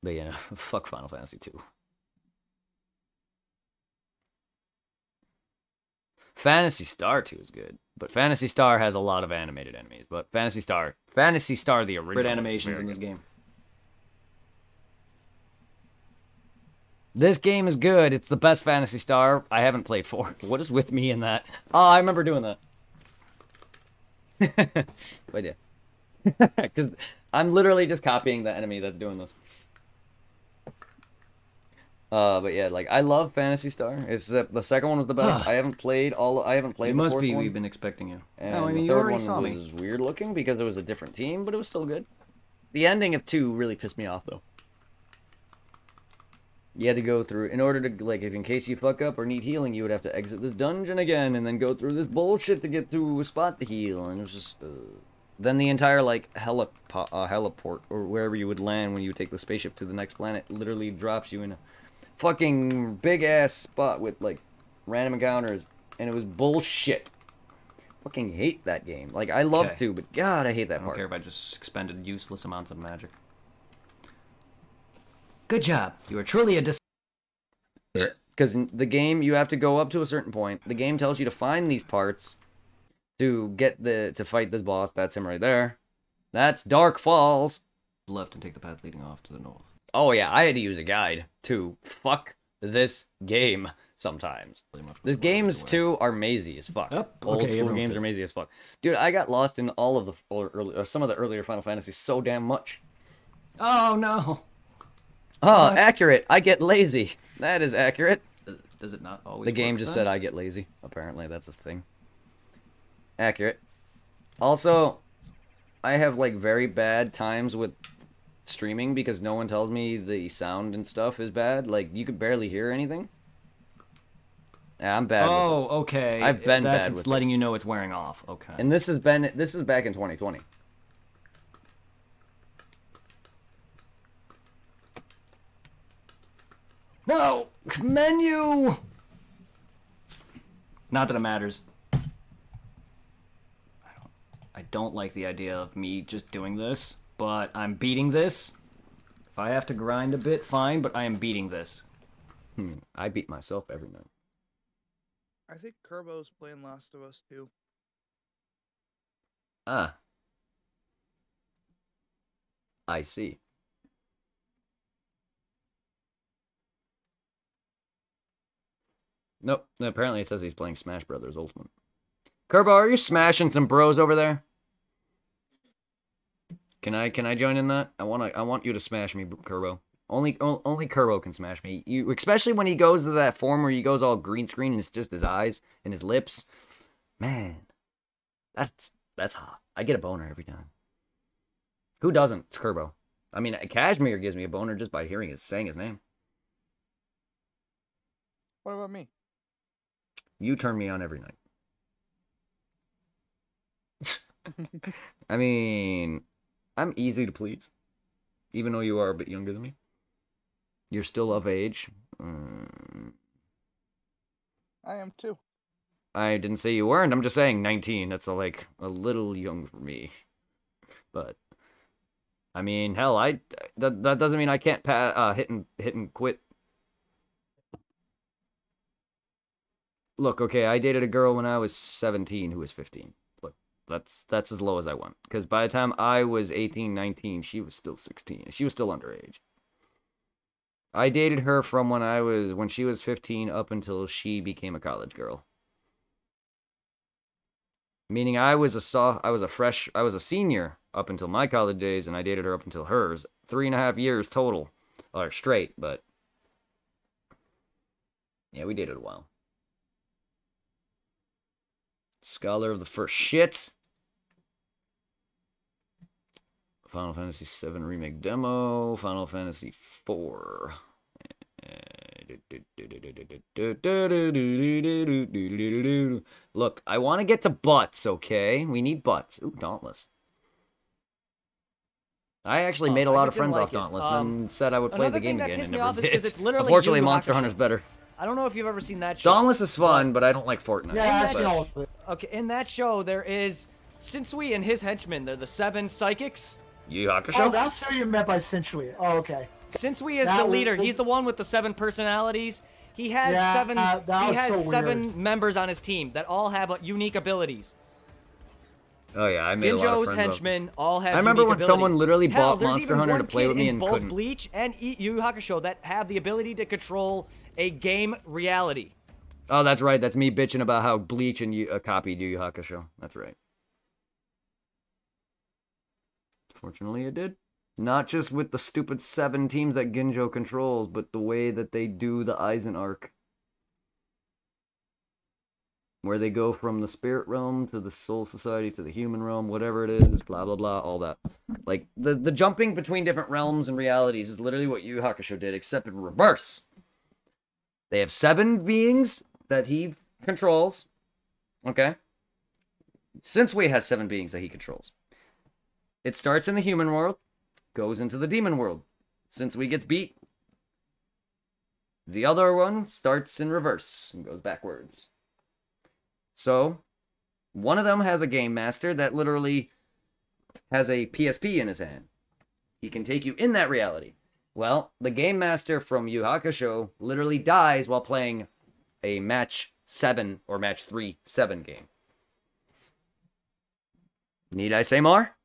But yeah, fuck Final Fantasy 2. Phantasy Star 2 is good, but Phantasy Star has a lot of animated enemies. But Phantasy Star the original. Great animations in this game. This game is good. It's the best Phantasy Star. I haven't played 4. What is with me in that? Oh, I remember doing that. But yeah. Because I'm literally just copying the enemy that's doing this. But yeah, like I love Phantasy Star. It's the second one was the best. I haven't played the must fourth be one. we've been expecting you. And no, I mean the you third already one saw was me. weird looking because it was a different team, but it was still good. The ending of 2 really pissed me off though. You had to go through, in order to, like, if in case you fuck up or need healing, you would have to exit this dungeon again, and then go through this bullshit to get to a spot to heal, and it was just, Then the entire, like, heliport, or wherever you would land when you take the spaceship to the next planet, literally drops you in a fucking big-ass spot with, like, random encounters, and it was bullshit. Fucking hate that game. Like, I love to, but God, I hate that I don't part. care if I just expended useless amounts of magic. Good job. You are truly a Because in the game, you have to go up to a certain point. The game tells you to find these parts to get to fight this boss. That's him right there. That's Dark Falls. left and take the path leading off to the north. Oh yeah, I had to use a guide to fuck this game sometimes. These games too are mazy as fuck. Yep. Old Okay, school everyone's games good. are mazy as fuck. Dude, I got lost in all of the or some of the earlier Final Fantasy so damn much. Oh no. Oh, What? accurate. I get lazy. That is accurate. Does it not always The game work just then? said I get lazy. Apparently, that's a thing. Accurate. Also, I have like very bad times with streaming because no one tells me the sound and stuff is bad. Like you could barely hear anything. Yeah, I'm bad. Oh, with this. okay. I've been That's bad it's with letting this. you know it's wearing off. Okay. And this is back in 2020. No! Menu! Not that it matters. I don't like the idea of me just doing this, but I'm beating this. If I have to grind a bit, fine, but I am beating this. I beat myself every night. I think Kerbo's playing Last of Us 2. Ah. I see. Nope. Apparently it says he's playing Smash Brothers Ultimate. Kerbo, are you smashing some bros over there? Can I join in that? I want you to smash me, Kerbo. Only Kerbo can smash me. You especially when he goes to that form where he goes all green screen and it's just his eyes and his lips. Man. That's hot. I get a boner every time. Who doesn't? It's Kerbo. I mean, Kashmir gives me a boner just by saying his name. What about me? You turn me on every night. I mean, I'm easy to please. Even though you are a bit younger than me. You're still of age. I am too. I didn't say you weren't. I'm just saying 19. That's a little young for me. But I mean, hell, that doesn't mean I can't hit and quit. Look, okay, I dated a girl when I was 17 who was 15. Look, that's as low as I went. Because by the time I was 18, 19, she was still 16. She was still underage. I dated her from when she was 15 up until she became a college girl. Meaning I was a senior up until my college days, and I dated her up until hers. 3.5 years total. Or straight, but yeah, we dated a while. Scholar of the first shit. Final Fantasy VII Remake Demo. Final Fantasy IV. Look, I want to get to butts, okay? We need butts. Ooh, Dauntless. I actually made a lot of friends off Dauntless, then said I would play the game again and never did. Unfortunately, Monster Hunter's better. I don't know if you've ever seen that show. Dauntless is fun, but I don't like Fortnite. Yeah, Okay, in that show, there is Shinsui and his henchmen. They're the 7 psychics. Yu Yu Hakusho? Oh, that's who you meant by Century. Oh, okay. Shinsui is the leader. He's the one with the 7 personalities. He has seven. He has so 7 members on his team that all have unique abilities. Oh yeah, I made a lot of Ginjo's friends. henchmen all have. I remember when abilities. someone literally Hell, bought Monster Hunter to play with me and both couldn't. Bleach and Yu Yu Hakusho that have the ability to control a game reality. Oh, that's right. That's me bitching about how Bleach and copied Yu Yu Hakusho. That's right. Fortunately, it did. Not just with the stupid 7 teams that Ginjo controls, but the way that they do the Aizen arc. Where they go from the spirit realm to the soul society to the human realm, whatever it is, blah, blah, blah, all that. Like, the jumping between different realms and realities is literally what Yu Yu Hakusho did, except in reverse. They have 7 beings that he controls. Okay? Shinsui has 7 beings that he controls. It starts in the human world, goes into the demon world. Shinsui gets beat. The other one starts in reverse and goes backwards. So, one of them has a game master that literally has a PSP in his hand. He can take you in that reality. Well, the game master from Yu Yu Hakusho literally dies while playing a match 7 or match 3-7 game. Need I say more?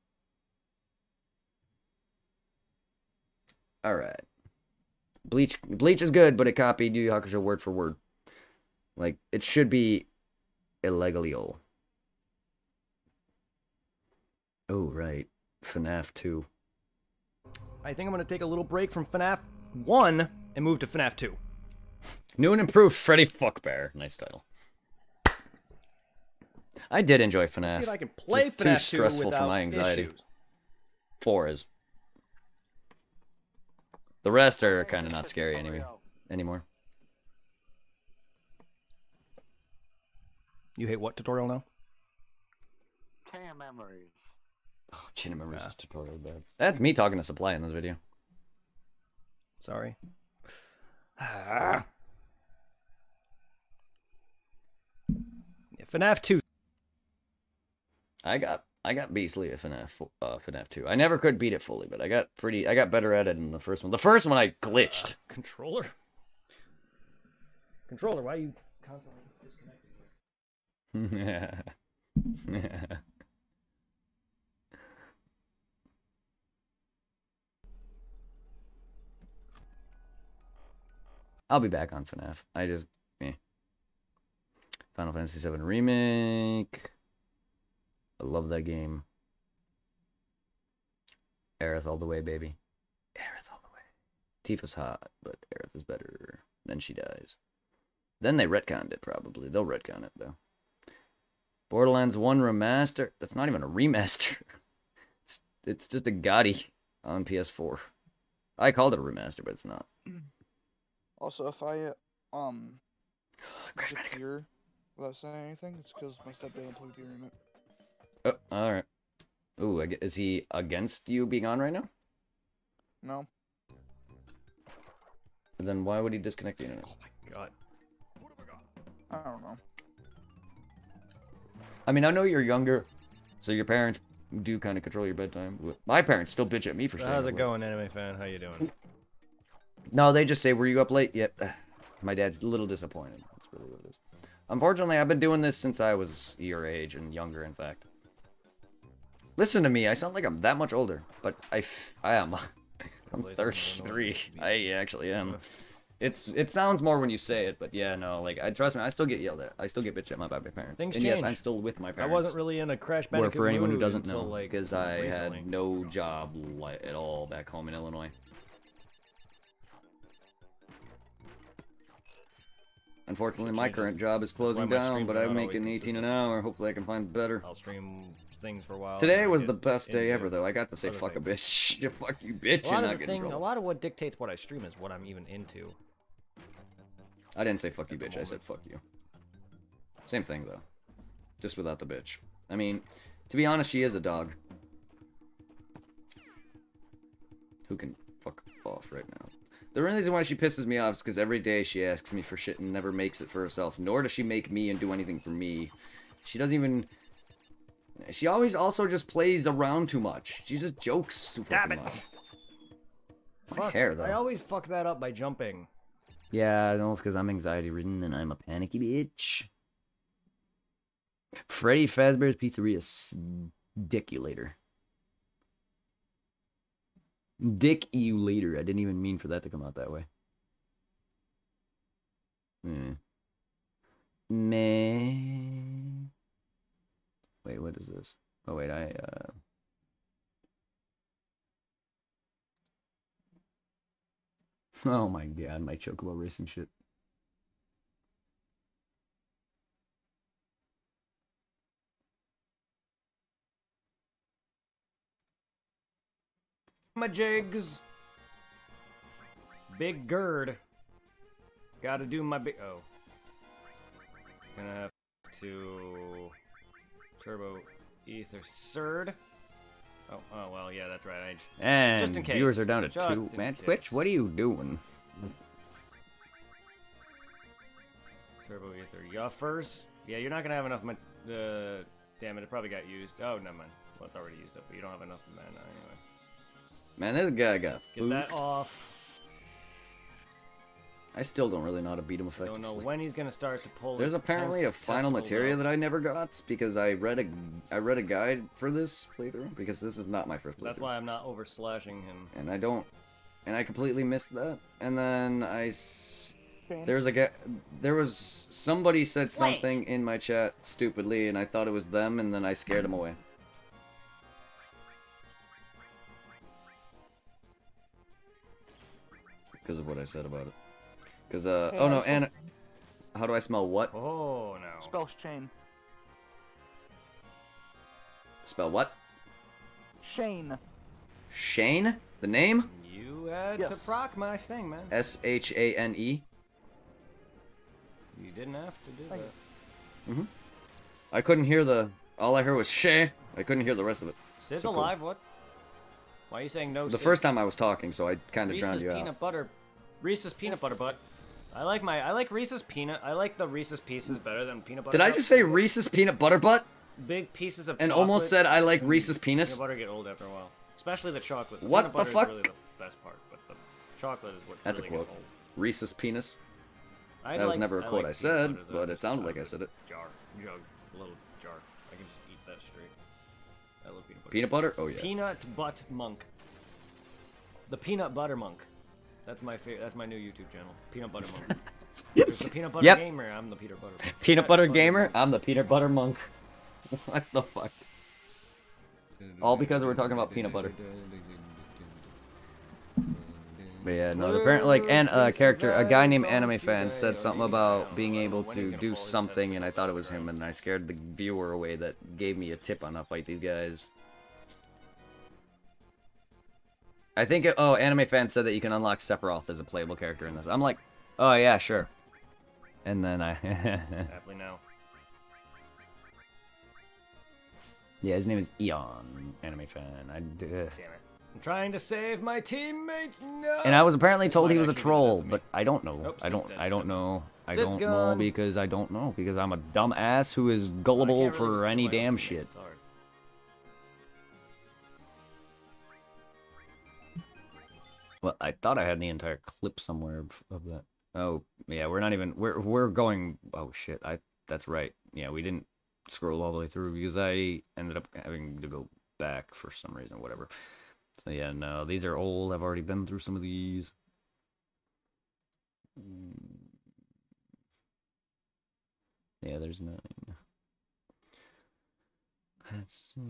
Alright. Bleach is good, but it copied Yu Yu Hakusho word for word. Like, it should be illegal. Oh, right. FNAF 2. I think I'm going to take a little break from FNAF 1 and move to FNAF 2. New and improved Freddy Fuckbear. Nice title. I did enjoy FNAF. See if I can play Just FNAF 2 too stressful without for my anxiety. issues. 4 is. The rest are kind of not scary anymore. You hate what tutorial now? Chain of Memories. Oh, Chain of Memories is tutorial bad. That's me talking to Supply in this video. Sorry. Ah. Yeah, FNAF 2. I got beastly at FNAF 2. I never could beat it fully, but I got better at it in the first one. The first one I glitched. Controller? Controller, why are you constantly disconnected? I'll be back on FNAF. Final Fantasy VII Remake. I love that game. Aerith all the way, baby. Aerith all the way. Tifa's hot, but Aerith is better. Then she dies. Then they retconned it, probably. They'll retcon it, though. Borderlands 1 Remaster. That's not even a remaster. It's just a Gotti on PS4. I called it a remaster, but it's not. Also, if I Crash Bandicoot. disappear without saying anything, it's because my stepdad unplugged the internet. Oh, alright. Ooh, is he against you being on right now? No. Then why would he disconnect the internet? Oh my god. I don't know. I mean, I know you're younger, so your parents do kind of control your bedtime. My parents still bitch at me for staying How's up it late. going, anime fan? How you doing? No, they just say, were you up late? Yep. My dad's a little disappointed. That's really what it is. Unfortunately, I've been doing this since I was your age and younger, in fact. Listen to me. I sound like I'm that much older, but I am. I'm 33. I actually am. It sounds more when you say it, but yeah, no, like, trust me, I still get yelled at. I still get bitched at by my parents. Things and yes, change. I'm still with my I parents. wasn't really in a Crash Or Bandicoot for anyone who mood doesn't until, know, like, because I recently. had no job at all back home in Illinois. Unfortunately, my current job is closing my down, streams but are I'm not making always 18 an consistent. hour. Hopefully I can find better. I'll stream things for a while. Today and I was get the best day into ever, though. I got to say other fuck a things. bitch. Fuck you, bitch, A lot and of not the get in thing, a trouble. lot of what dictates what I stream is what I'm even into. I didn't say fuck you, bitch. I said fuck you. Same thing, though. Just without the bitch. I mean, to be honest, she is a dog. Who can fuck off right now? The reason why she pisses me off is because every day she asks me for shit and never makes it for herself. Nor does she make me and do anything for me. She doesn't even... She always also just plays around too much. She just jokes too fucking much. My hair, though. I always fuck that up by jumping. Yeah, no, it's because I'm anxiety-ridden and I'm a panicky bitch. Freddy Fazbear's Pizzeria. Dick you later. Dick you later. I didn't even mean for that to come out that way. Meh. Wait, what is this? Oh, wait, Oh my god, my Chocobo racing shit. My jigs. Big gird. Gotta do my big... Oh. Gonna have to... Turbo ether surd. Oh, well, yeah, that's right. And just in case. Viewers are down to Just 2. in Man, case. Twitch, what are you doing? Turbo ether yuffers. Yeah, you're not gonna have enough... damn it, it probably got used. Oh, never mind. Well, it's already used up, but you don't have enough mana anyway. Man, this guy got Get that off. I still don't really know how to beat him I effectively. don't know when he's gonna start to pull. There's his apparently a final testicles materia out. that I never got because I read a guide for this playthrough because this is not my first playthrough. That's why I'm not over slashing him. And I completely missed that. And then there was somebody said something in my chat stupidly and I thought it was them and then I scared them away. Because of what I said about it. Because, oh no, and how do I smell what? Oh no. Spells chain. Spell what? Shane. Shane? The name? You had Yes. to proc my thing, man. S-H-A-N-E? You didn't have to do Thank that. Mm-hmm. I couldn't hear all I heard was Shay. I couldn't hear the rest of it. Sid's So cool. alive, what? Why are you saying no, The Sid? first time I was talking, so I kind of Reese's drowned you peanut out. butter. Reese's peanut butter butt. I like Reese's peanut. I like the Reese's Pieces better than peanut butter. Did I cups. just say Reese's peanut butter butt? Big pieces of And chocolate. almost said I like Reese's penis? Peanut butter get old after a while. Especially the chocolate. The What peanut the butter fuck? is really the best part, but the chocolate is what That's really a quote. gets old. Reese's penis? I That was like- never a quote like I said, peanut butter, though. but it sounded like I Just said it. Jar. Jug. A little jar. I can just eat that straight. I love peanut butter. Peanut butter? Oh yeah. Peanut Butt Monk. The Peanut Butter Monk. That's my favorite. That's my new YouTube channel. Peanut Butter Monk. There's the Peanut Butter Yep. Gamer. I'm the Peanut Butter. Peanut butter gamer? I'm the peanut butter monk. What the fuck? All because we're talking about peanut butter. But yeah, no, apparently, like, a guy named Anime Fan said something about being able to do something, and I thought it was him, and I scared the viewer away that gave me a tip on how to fight these guys. I think, Anime Fan said that you can unlock Sephiroth as a playable character in this. I'm like, oh yeah, sure. And then Happily now. yeah, his name is Eon, Anime Fan. Damn it. I'm trying to save my teammates. No. And I was apparently This told might he was a actually be troll, enough for me. but I don't know. Nope, I Sid's don't dead. know. I Sid's don't know gone. because I don't know because I'm a dumb ass who is I gullible can't really for just any put my own damn teammates, shit. it's hard. Well, I thought I had the entire clip somewhere of that. Oh, yeah, we're not even we're going. Oh shit, that's right. Yeah, we didn't scroll all the way through because I ended up having to go back for some reason, whatever. So yeah, no, these are old. I've already been through some of these. Yeah, there's 9. Let's see.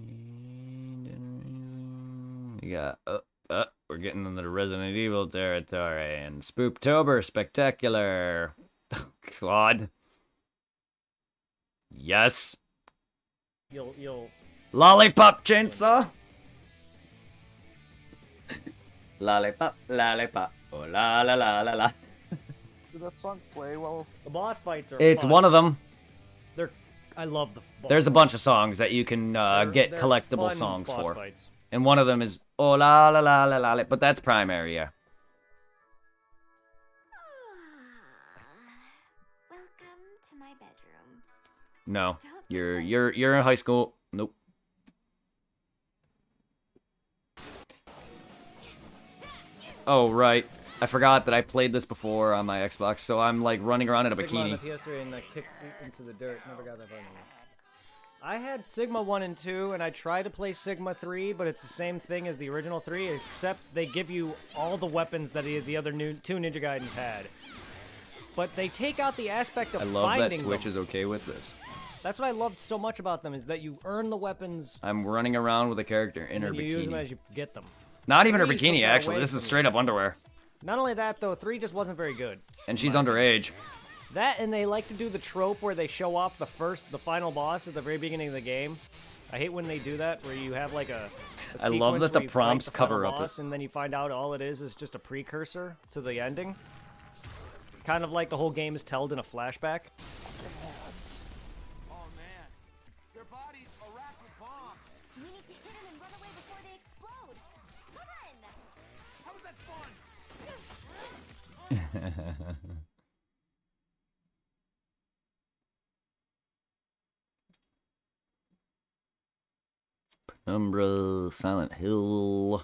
We got we're getting into the Resident Evil territory and Spooktober Spectacular. Oh, God. Yes. You'll. Lollipop chainsaw. Lollipop, lollipop. Oh la la la la la. Did that song play well? The boss fights are It's fun. one of them. I love the boss There's a fights. bunch of songs that you can get They're collectible fun songs boss for. fights. And one of them is oh la la la la la, but that's primary, yeah. Welcome to my bedroom. No, you're in high school. Nope. Oh right, I forgot that I played this before on my Xbox, so I'm like running around in a Sigma on bikini. the PS3 and kicked into the dirt. Never got that far. I had Sigma 1 and 2, and I tried to play Sigma 3, but it's the same thing as the original 3, except they give you all the weapons that the other two Ninja Gaidens had. But they take out the aspect of I love that finding Twitch them. is okay with this. That's what I loved so much about them, is that you earn the weapons, I'm running around with a character in her and you use them bikini. as you get them. Not even her Three bikini, took that actually. away This from is you. straight up underwear. Not only that, though, 3 just wasn't very good. And she's underage. That, and they like to do the trope where they show off the final boss at the very beginning of the game. I hate when they do that, where you have like a I love sequence that the where you fight prompts the final cover up boss, and then you find out all it is just a precursor to the ending. Kind of like the whole game is told in a flashback. Oh man, their bodies are racked with bombs. We need to hit them and run away before they explode. Run! How was that fun? Penumbra, Silent Hill.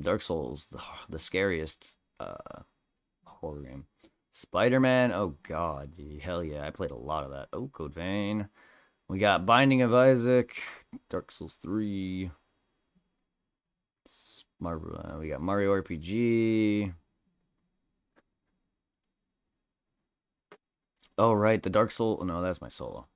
Dark Souls, the scariest horror game. Spider-Man, oh god, hell yeah, I played a lot of that. Oh, Code Vein. We got Binding of Isaac, Dark Souls 3. We got Mario RPG. Oh, right, the Dark Soul. No, that's my solo.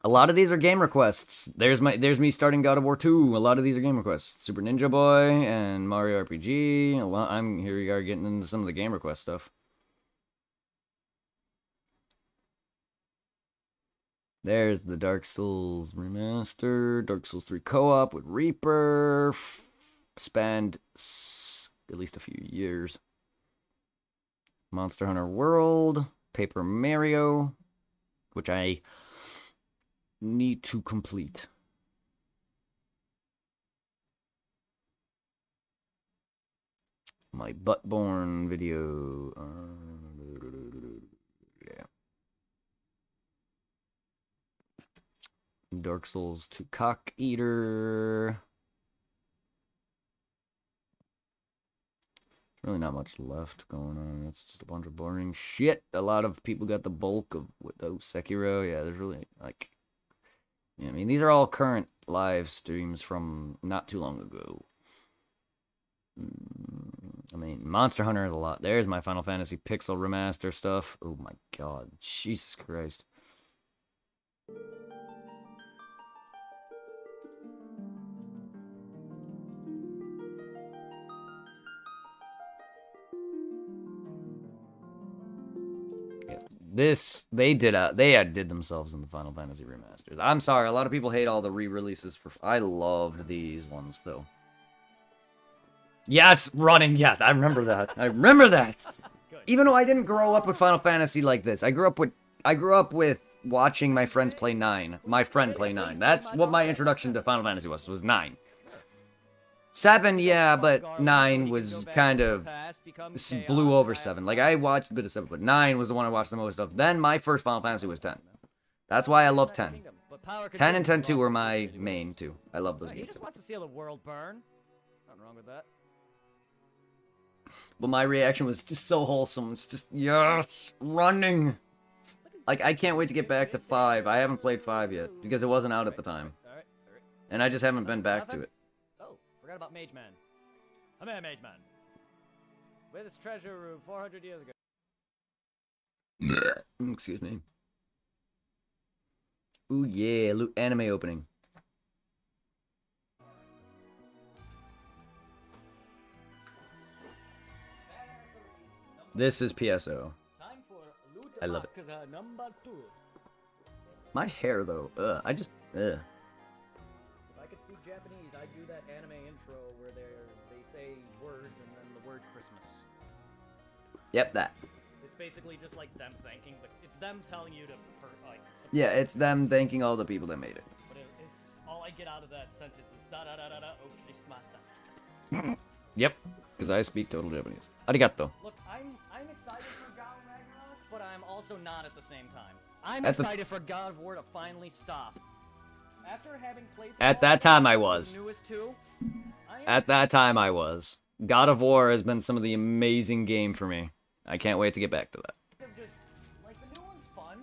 A lot of these are game requests. There's me starting God of War 2. A lot of these are game requests. Super Ninja Boy and Mario RPG. Here we are getting into some of the game request stuff. There's the Dark Souls remaster, Dark Souls 3 co-op with Reaper. Spanned at least a few years. Monster Hunter World, Paper Mario, which I need to complete. My Buttborn video. Yeah. Dark Souls 2 Cock Eater. Really not much left going on. It's just a bunch of boring shit. A lot of people got the bulk of Sekiro. Yeah, there's really like, yeah, I mean, these are all current live streams from not too long ago. I mean, Monster Hunter is a lot. There's my Final Fantasy Pixel Remaster stuff. Oh my god, Jesus Christ. They did themselves in the Final Fantasy remasters. I'm sorry, a lot of people hate all the re-releases for. I loved these ones though. Yes, running. Yeah, I remember that. I remember that. Even though I didn't grow up with Final Fantasy like this, I grew up with watching my friends play 9. My friend play 9. That's what my introduction to Final Fantasy was 9. 7, yeah, but 9 was kind of blew over 7. Like, I watched a bit of 7, but 9 was the one I watched the most of. Then my first Final Fantasy was 10. That's why I love 10. 10 and 10-2 were my main, too. I love those He games. just wants to see the world burn. Nothing wrong with that. But my reaction was just so wholesome. It's just, yes, running. Like, I can't wait to get back to 5. I haven't played 5 yet, because it wasn't out at the time. And I just haven't been back to it. Oh, forgot about Mage Man. I'm a Mage Man. With its treasure room 400 years ago. Excuse me. Ooh, yeah, anime opening. This is PSO. I love it. My hair, though, I just, If I could speak Japanese, I'd do that anime intro. words and then the word Christmas. Yep, that. It's basically just like them thanking. It's them telling you to like. Yeah, it's them thanking all the people that made it. But it's all I get out of that sentence is da da da da da. Oh, Christmas. Yep, because I speak total Japanese. Arigato. Look, I'm excited for God of Ragnarok, but I'm also not at the same time. I'm At the- excited for God of War to finally stop. After having played At that time, I the was. newest two, At that time, I was. God of War has been some of the amazing game for me. I can't wait to get back to that. just like the new one's fun.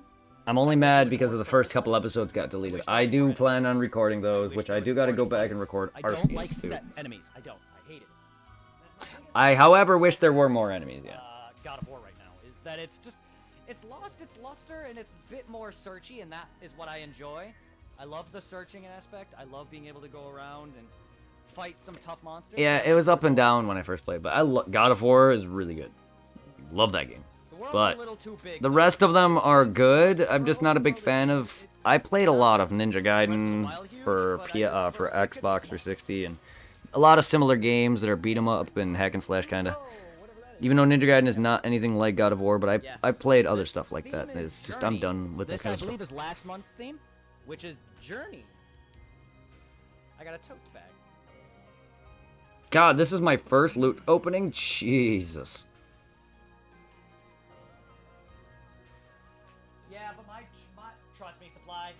I'm only mad because of the first couple episodes got deleted. I do plan on recording those, which I do got to go back and record I don't like Arceus too. set enemies. I don't. I hate it. I, however, wish there were more enemies. Yeah. God of War right now is that it's lost its luster and it's a bit more searchy, and that is what I enjoy. I love the searching aspect. I love being able to go around and fight some tough monsters. Yeah, it was up and down when I first played, but God of War is really good. Love that game. The world's But a little too big. the rest of them are good. I'm just not a big fan of. I played a lot of Ninja Gaiden for Xbox 360 and a lot of similar games that are beat 'em up and hack and slash kind of. Even though Ninja Gaiden is not anything like God of War, but I played other stuff like that. It's just I'm done with that This, kind I of stuff. believe, is last month's theme, which is Journey. I got a tote bag. God, this is my first loot opening. Jesus. Yeah, but my trust me, Supply.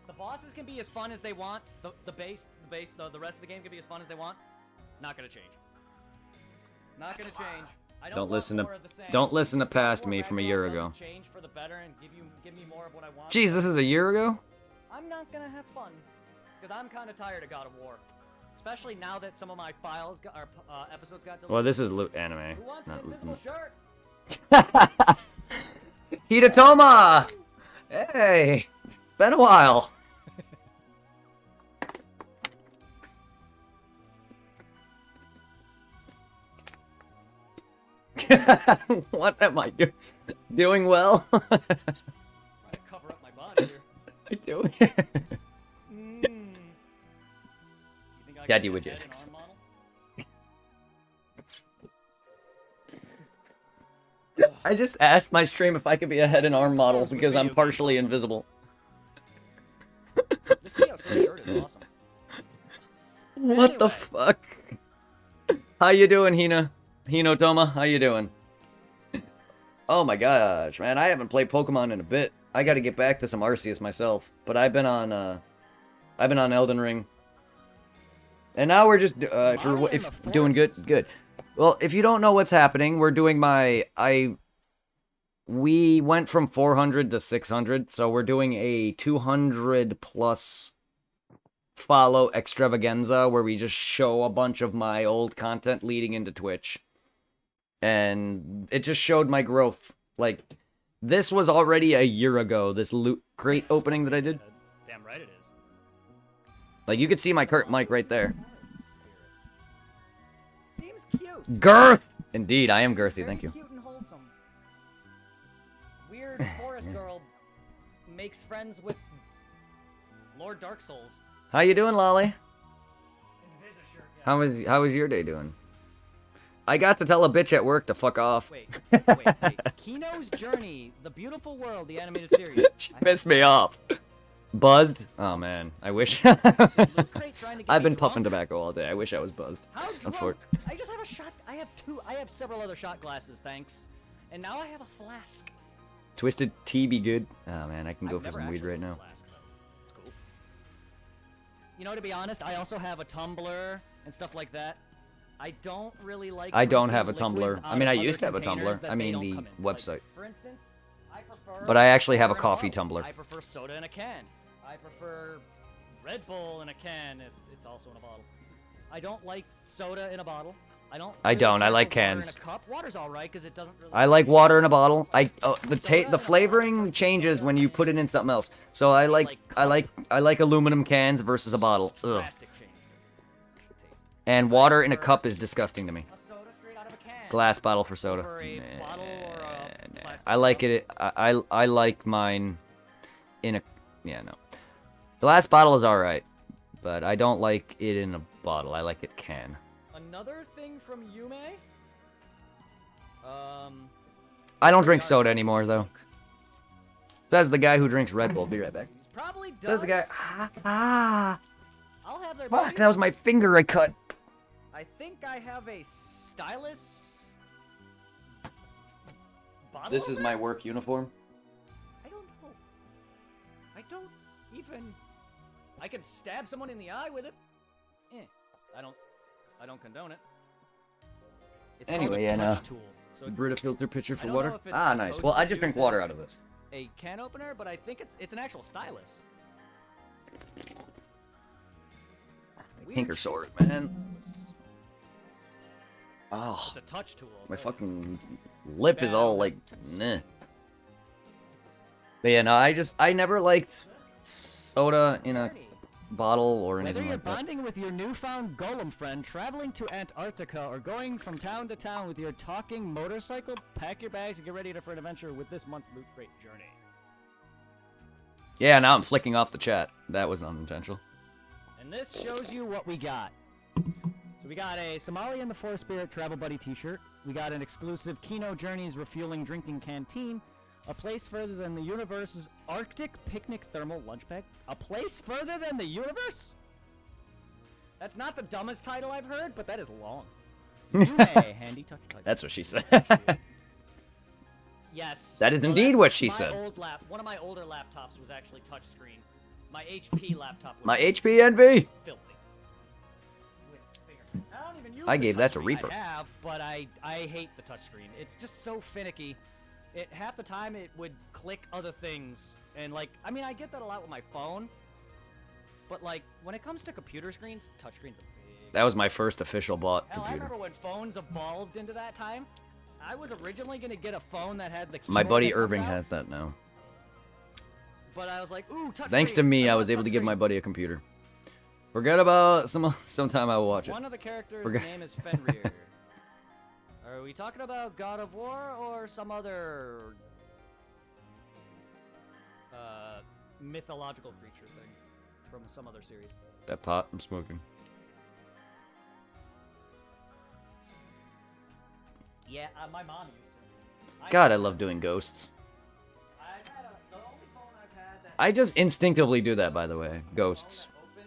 The bosses can be as fun as they want. The rest of the game can be as fun as they want. Not gonna change. Not gonna change. I Don't want listen to more of the same. don't listen to past War me from a Ragnarok year doesn't ago. Change for the better and give me more of what I want. Jeez, this is a year ago? I'm not gonna have fun because I'm kind of tired of God of War, especially now that some of my episodes got deleted. Well, this is loot anime. Who wants an Not invisible loot. shirt? Hidatoma! Hey! Been a while. What am I doing well? Trying to cover up my body here. I do. You think I Daddy can would get a head jokes. and arm model? I just asked my stream if I could be a head and arm model because I'm partially invisible. This PO3 shirt is awesome. What the Anyway. fuck? How you doing, Hina? Hinotoma, how you doing? Oh my gosh, man, I haven't played Pokemon in a bit. I gotta get back to some Arceus myself. But I've been on Elden Ring. And now we're just, doing good. Well, if you don't know what's happening, we're doing we went from 400 to 600, so we're doing a 200 plus follow extravaganza where we just show a bunch of my old content leading into Twitch. And it just showed my growth. Like, this was already a year ago, this Lootcrate opening that I did. Damn right it is. Like, you could see my current mic right there. Seems cute. Girth! Indeed, I am girthy, Very thank you. Cute and wholesome. Weird forest girl makes friends with Lord Dark Souls. How you doing, Lolly? Invisishirt, yeah. How was your day doing? I got to tell a bitch at work to fuck off. Wait. Kino's Journey, the beautiful world, the animated series. She pissed me off. Buzzed? Oh man, I wish. Lootcrate trying to get I've me been puffing drunk? tobacco all day. I wish I was buzzed. How drunk? Unfortunately. I just have a shot. I have several other shot glasses, thanks. And now I have a flask. Twisted tea be good. Oh man, I can go I've for never some weed actually right had a now. flask, though. It's cool. You know, to be honest, I also have a tumbler and stuff like that. I don't really like. I don't drinking have a liquids tumbler. out I mean, of I other used to have a containers tumbler. that I they mean, don't the come in. website. Like, for instance, I prefer. But I actually have a water in coffee bottle. tumbler. I prefer soda in a can. I prefer Red Bull in a can. It's also in a bottle. I don't like soda in a bottle. I don't. I really don't. I care like for water cans. In a cup. Water's all right because it doesn't really. I like water in a bottle. The flavoring changes when you put it in something else. So I like aluminum cans versus a bottle. Ugh. Drastic change. Taste. And water in a cup is disgusting to me. A soda straight out of a can. Glass bottle for soda. For a bottle or a Nah. plastic I like bottle? it. I like mine in a. Yeah, no. Glass bottle is all right, but I don't like it in a bottle. I like it can. A another thing from Yume. I don't drink soda anymore, though. Says the guy who drinks Red Bull. Be right back. Probably does. Says the guy. Ah. I'll have their Fuck, that was my finger I cut. I think I have a stylus. Bottle This is opener? my work uniform. I don't know. I don't even. I can stab someone in the eye with it. I don't condone it. It's called Anyway, a and touch tool. So it's Brita filter pitcher I for don't water. know if it's Ah, nice. supposed Well, to I be just drink used water as out of this. a can opener, but I think it's an actual stylus. Pinker sword, man. Oh, It's a touch tool. my so- fucking lip is all like, nah. But yeah, no, I never liked soda in a bottle or Whether anything you're like that. bonding with your newfound golem friend, traveling to Antarctica, or going from town to town with your talking motorcycle, pack your bags and get ready for an adventure with this month's Loot Crate journey. Yeah, now I'm flicking off the chat. That was unintentional. And this shows you what we got. So we got a Somali and the Forest Spirit Travel Buddy t-shirt. We got an exclusive Kino Journeys Refueling Drinking Canteen. A place further than the universe's Arctic Picnic Thermal Lunch Bag. A place further than the universe? That's not the dumbest title I've heard, but that is long. Yume, handy touch title. That's what she said. Yes. That is Well, indeed that's what she my said. One of my older laptops was actually touchscreen. My HP laptop was My HP envy. filthy. With finger. I don't even use I the gave that to touchscreen. Reaper. I have, but I hate the touchscreen. It's just so finicky. Half the time it would click other things, and like, I mean, I get that a lot with my phone, but like, when it comes to computer screens, touchscreens are big. That was my first official bought Hell, I computer. remember when phones evolved into that time. I was originally gonna get a phone that had the keyboard My buddy that comes Irving out, has that now. but I was like, ooh, touchscreen. Thanks to me, I want was able to give touchscreen. my buddy a computer. Forget about sometime I will watch it. One of the characters' Forget- name is Fenrir. Are we talking about God of War or some other mythological creature thing from some other series? That pot I'm smoking. Yeah, my mom used to. God, I love doing ghosts. The only phone I've had that I just instinctively do that, by the way. Ghosts. opens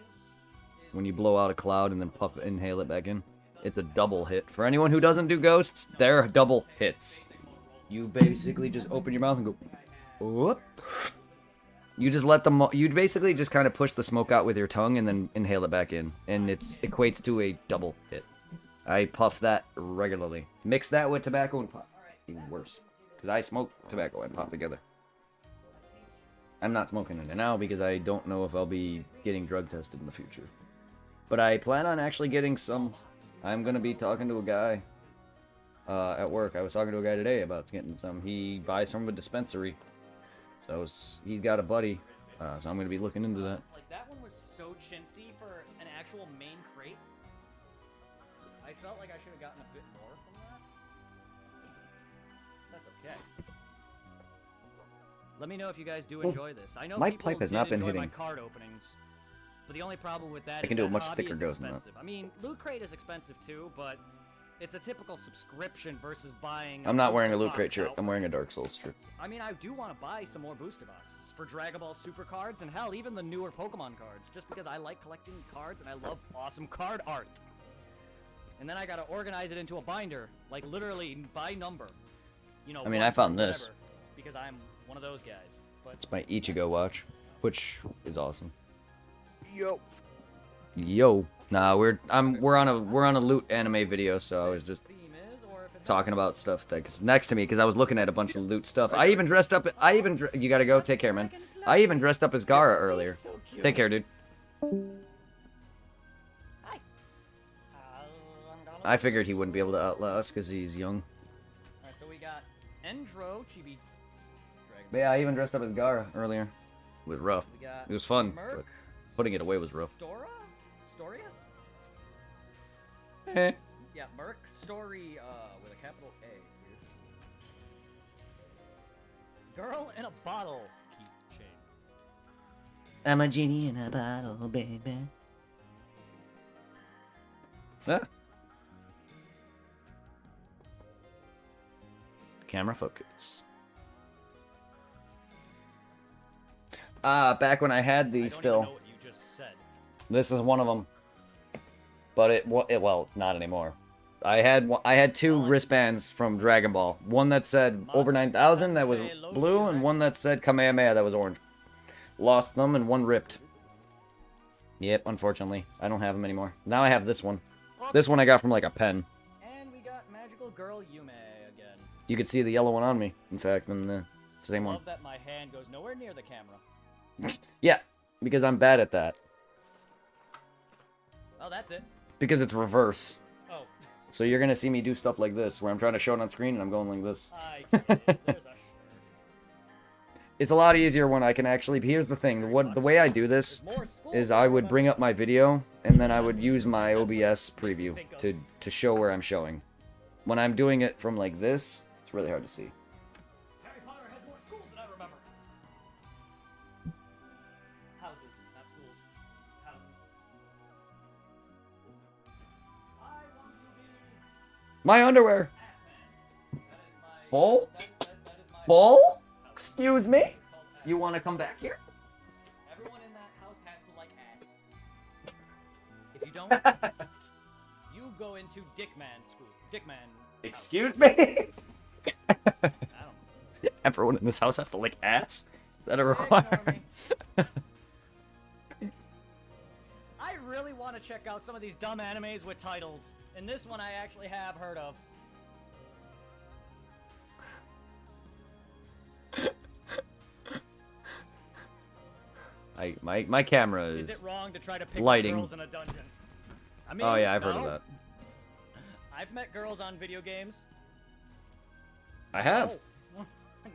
is When you blow out a cloud and then inhale it back in. It's a double hit. For anyone who doesn't do ghosts, they're double hits. You basically just open your mouth and go, whoop. You just let you basically just kind of push the smoke out with your tongue and then inhale it back in. And it equates to a double hit. I puff that regularly. Mix that with tobacco and pop. Even worse. Because I smoke tobacco and pop together. I'm not smoking it now because I don't know if I'll be getting drug tested in the future. But I plan on actually getting some. I'm going to be talking to a guy at work. I was talking to a guy today about getting some. He buys from a dispensary. So he's got a buddy. So I'm going to be looking into that. like that one was so chintzy for an actual main crate. I felt like I should have gotten a bit more from that. That's okay. Let me know if you guys do enjoy this. I know my people pipe has did not been enjoy my hitting. card openings, but the only problem with that I is can do a that much hobby thicker is ghost than that. expensive. I mean, Loot Crate is expensive too, but it's a typical subscription versus buying. I'm not wearing a booster Loot Crate box shirt. out. I'm wearing a Dark Souls shirt. I mean, I do want to buy some more booster boxes for Dragon Ball Super cards, and hell, even the newer Pokemon cards, just because I like collecting cards and I love awesome card art. And then I gotta organize it into a binder, like literally by number. You know. I mean, one I found through this. whatever, because I'm one of those guys. But It's my Ichigo watch, which is awesome. Yo. Yo, nah, we're on a loot anime video, so I was just theme is, or if it talking about stuff that's next to me because I was looking at a bunch of loot stuff. I even dressed up. You gotta go. Take care, man. I even dressed up as Gaara earlier. Take care, dude. Hi. I figured he wouldn't be able to outlaw us because he's young. Alright, so we got Endro Chibi. But yeah, I even dressed up as Gaara earlier. It was rough. We got It was fun, Merc, but putting it away was rough. Storia? Eh. Yeah, Merc Story with a capital A. Girl in a bottle keychain. I'm a genie in a bottle, baby. Ah. Camera focus. Back when I had these still. Know what you just said. This is one of them. But well, it's not anymore. I had two wristbands from Dragon Ball. One that said over 9,000 that was blue, and one that said Kamehameha that was orange. Lost them, and one ripped. Yep, unfortunately. I don't have them anymore. Now I have this one. This one I got from like a pen. And we got Magical Girl Yume again. You could see the yellow one on me, in fact, and the same one. Love that my hand goes nowhere near the camera. Yeah, because I'm bad at that. Oh, that's it. Because it's reverse. Oh. So you're gonna see me do stuff like this, where I'm trying to show it on screen and I'm going like this. I get it. There's a shirt. It's a lot easier when I can actually... Here's the thing. The way I do this is I would bring up my video, and then I would use my OBS preview to show where I'm showing. When I'm doing it from like this, it's really hard to see. Harry Potter has more schools than I remember. Houses, not schools. Houses. I want to be My underwear! Assman. That is my... Bull? That is my... Bull? Excuse me? You want to come back here? Everyone in that house has to like ass. If you don't, you go into Dickman school. Dickman. Excuse me? I don't know. Everyone in this house has to lick ass? Is that a requirement? I really want to check out some of these dumb animes with titles, and this one I actually have heard of. My camera Is is it wrong to try to pick lighting. up girls in a dungeon? I mean, Oh yeah, I've heard of no. that. I've met girls on video games. I have. Oh.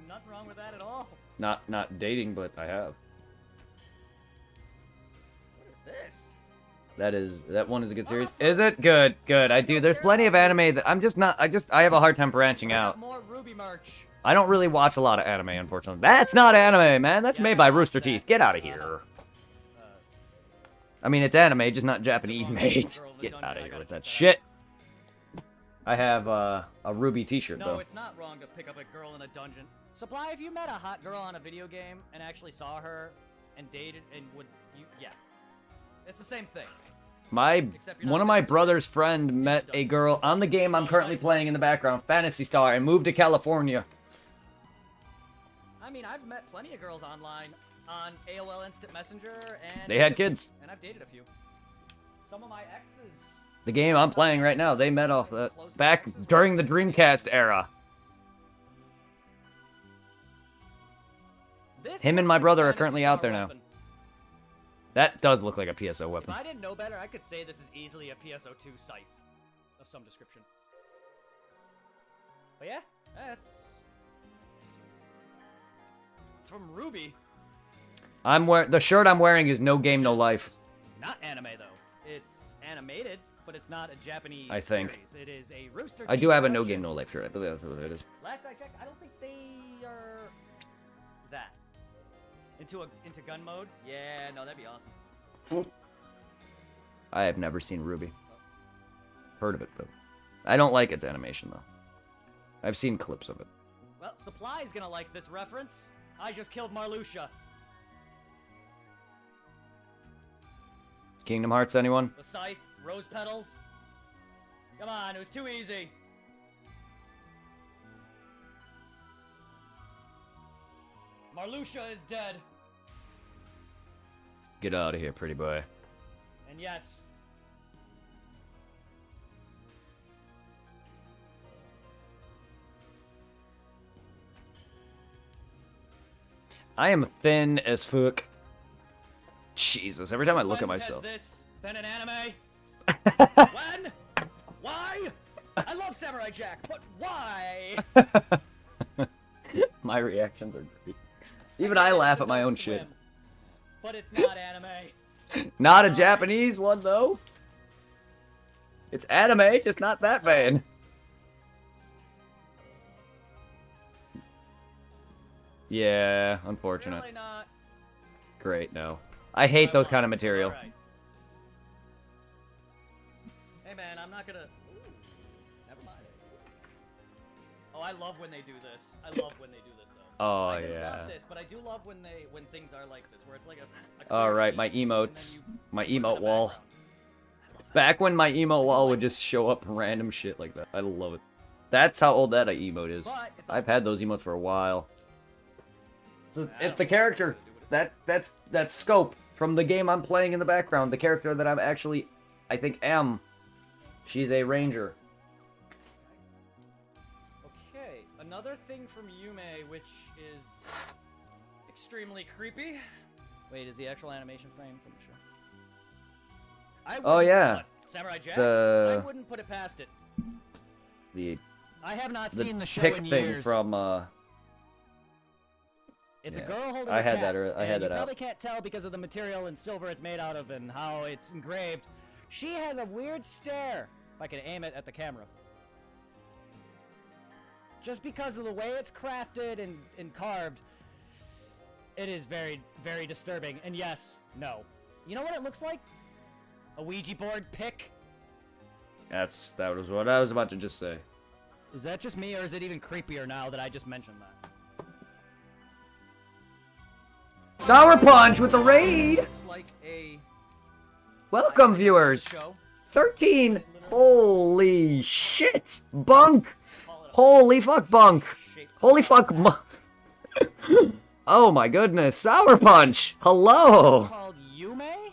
Nothing wrong with that at all. Not dating, but I have. What is this? That one is a good series. Is it? Good, good. I do. There's plenty of anime that I'm just not. I have a hard time branching out. More Ruby merch. I don't really watch a lot of anime, unfortunately. That's not anime, man. That's made by Rooster Teeth. Get out of here. I mean, it's anime, just not Japanese made. Get out of here with that shit. I have a Ruby t-shirt, No, though. it's not wrong to pick up a girl in a dungeon. Supply, if you met a hot girl on a video game and actually saw her and dated and would you? Yeah, it's the same thing. One of my brother's friend met a girl on the game I'm currently playing in the background, Phantasy Star, and moved to California. I mean, I've met plenty of girls online on AOL Instant Messenger, and They had kids. and I've dated a few. Some of my exes. The game I'm playing right now, they met off back during the Dreamcast era. Him and my brother are currently out there now. That does look like a PSO If weapon. I didn't know better, I could say this is easily a PSO2 scythe of some description. But yeah, that's... It's from Ruby. The shirt I'm wearing is No Game No Life. Not anime though. It's animated, but it's not a Japanese I think. series. It is a Rooster I Teeth do have a No production. Game No Life shirt. I believe that's what it is. Last I checked, I don't think they are that. Into gun mode? Yeah, no, that'd be awesome. I have never seen Ruby. Heard of it though. I don't like its animation though. I've seen clips of it. Well, Supply's gonna like this reference. I just killed Marluxia. Kingdom Hearts, anyone? The scythe, rose petals. Come on, it was too easy. Marluxia is dead. Get out of here, pretty boy. And yes, I am thin as fuck. Jesus, every time I look at when myself. has this been an anime? When? Why? I love Samurai Jack, but why? My reactions are great. Even I laugh at my own shit. But it's not anime. Not a Japanese one, though. It's anime, just not that bad. Yeah, unfortunate. Really not. Great, no. I hate those kind of material. Alright. Hey man, I'm not gonna... Ooh, never mind. Oh, Oh, I love when they do this. I love when they do this, though. Oh, I yeah. love this, but I do love when things are like this, where it's like a All clear right, scene, my and then emotes. you My put it in emote the wall. background. Back when my emote wall would just show up random shit like that. I love it. That's how old that emote is. But it's I've had those emotes for a while. It's I don't the know what's character. gonna do with it. That's Scope from the game I'm playing in the background. The character that I'm actually, I think, am. She's a ranger. Okay, another thing from Yume, which is extremely creepy. Wait, is the actual animation frame from the show? Oh, yeah. What, Samurai Jack? The- I wouldn't put it past it. The I have not the seen the show pick in thing years. from It's yeah. a girl holding I a had cat, that. I had and that you out. probably can't tell because of the material and silver it's made out of and how it's engraved. She has a weird stare. If I can aim it at the camera. Just because of the way it's crafted and carved, it is very, very disturbing. And yes, no. You know what it looks like? A Ouija board pick? That was what I was about to just say. Is that just me, or is it even creepier now that I just mentioned that? Sour Punch with the raid. It's like a Welcome, viewers. show. 13. Holy shit. Bunk. Holy fuck, Bunk. Holy fuck. Oh my goodness. Sour Punch. Hello. Called Yume?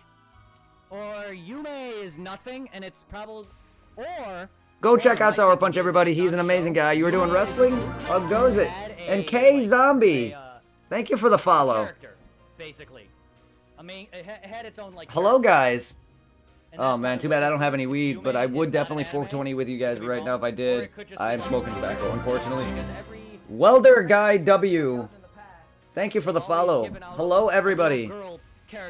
Or Yume is nothing, and it's probably... Or... Go check out Sour Punch, everybody. He's an amazing guy. You were doing wrestling? How goes it? And K Zombie. Thank you for the follow. Character, basically. I mean, it had its own, like... Hello, guys. and Oh that's man, why too bad I don't have this any is weed, but Yume I is would not definitely an anime. 420 with you guys Could be right now if I wrong, or did. it could just I am be smoking wrong. tobacco, unfortunately. Because every... Welder Guy W. Thank you for the follow. Hello, everybody.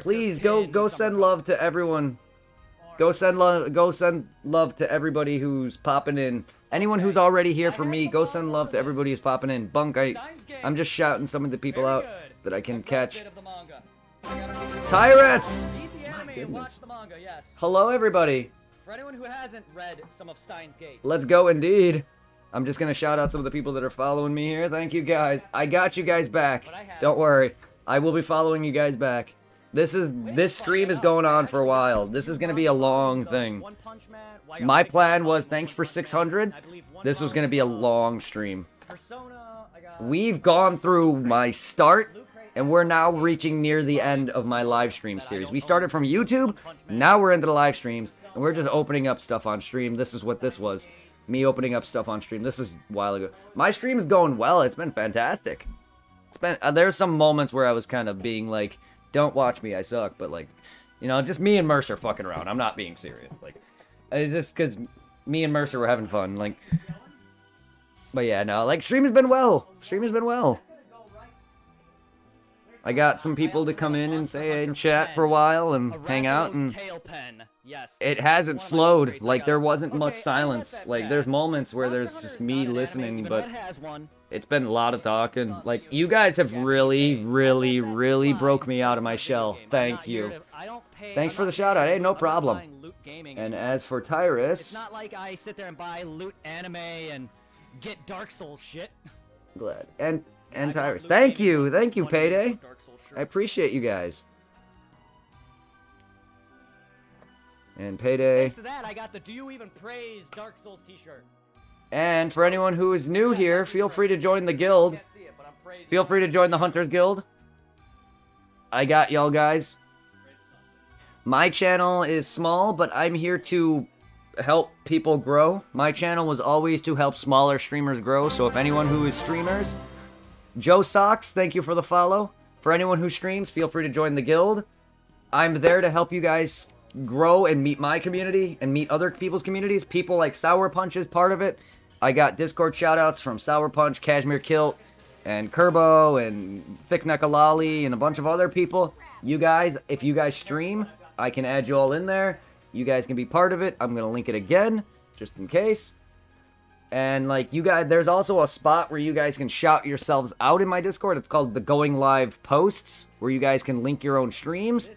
Please go send love to everyone. Go send love to everybody who's popping in. Anyone who's already here for me, go send love to everybody who's popping in. Bunk, I'm just shouting some of the people out that I can catch. Tyrus! My goodness. Hello, everybody. For anyone who hasn't read some of Steins Gate, Let's go, indeed. I'm just gonna shout out some of the people that are following me here. Thank you, guys. I got you guys back. Don't worry. I will be following you guys back. This stream is going on for a while. This is gonna be a long thing. My plan was, thanks for 600, this was gonna be a long stream. We've gone through my start, and we're now reaching near the end of my live stream series. We started from YouTube, now we're into the live streams, and we're just opening up stuff on stream. This is what this was. Me opening up stuff on stream. This is a while ago. My stream is going well. It's been fantastic. It's been, there's some moments where I was kind of being like, don't watch me, I suck, but like, you know, just me and Mercer fucking around. I'm not being serious. Like, it's just because me and Mercer were having fun. Like, but yeah, no, like, stream has been well. Stream has been well. I got some people to come in and say and chat for a while and hang out, and it hasn't slowed. Like, there wasn't much silence. Like, there's moments where there's just me listening, but it's been a lot of talking. Like, you guys have really, really, really broke me out of my shell. Thank you. Thanks for the shout out. Hey, no problem. And as for Tyrus, it's not like I sit there and buy loot anime and get Dark Souls shit. glad. And Tyrus, thank you, Payday. I appreciate you guys. And Payday. Thanks to that, I got the Do You Even Praise Dark Souls t-shirt. And for anyone who is new here, feel free to join the guild. Feel free to join the Hunters Guild. I got y'all guys. My channel is small, but I'm here to help people grow. My channel was always to help smaller streamers grow, so if anyone who is streamers... Joe Socks, thank you for the follow. For anyone who streams, feel free to join the guild. I'm there to help you guys grow and meet my community and meet other people's communities. People like Sour Punch is part of it. I got Discord shoutouts from Sour Punch, Cashmere Kilt, and Kerbo, and Thick Neckalali, and a bunch of other people. You guys, if you guys stream, I can add you all in there. You guys can be part of it. I'm going to link it again, just in case. And, like, you guys, there's also a spot where you guys can shout yourselves out in my Discord. It's called the Going Live Posts, where you guys can link your own streams.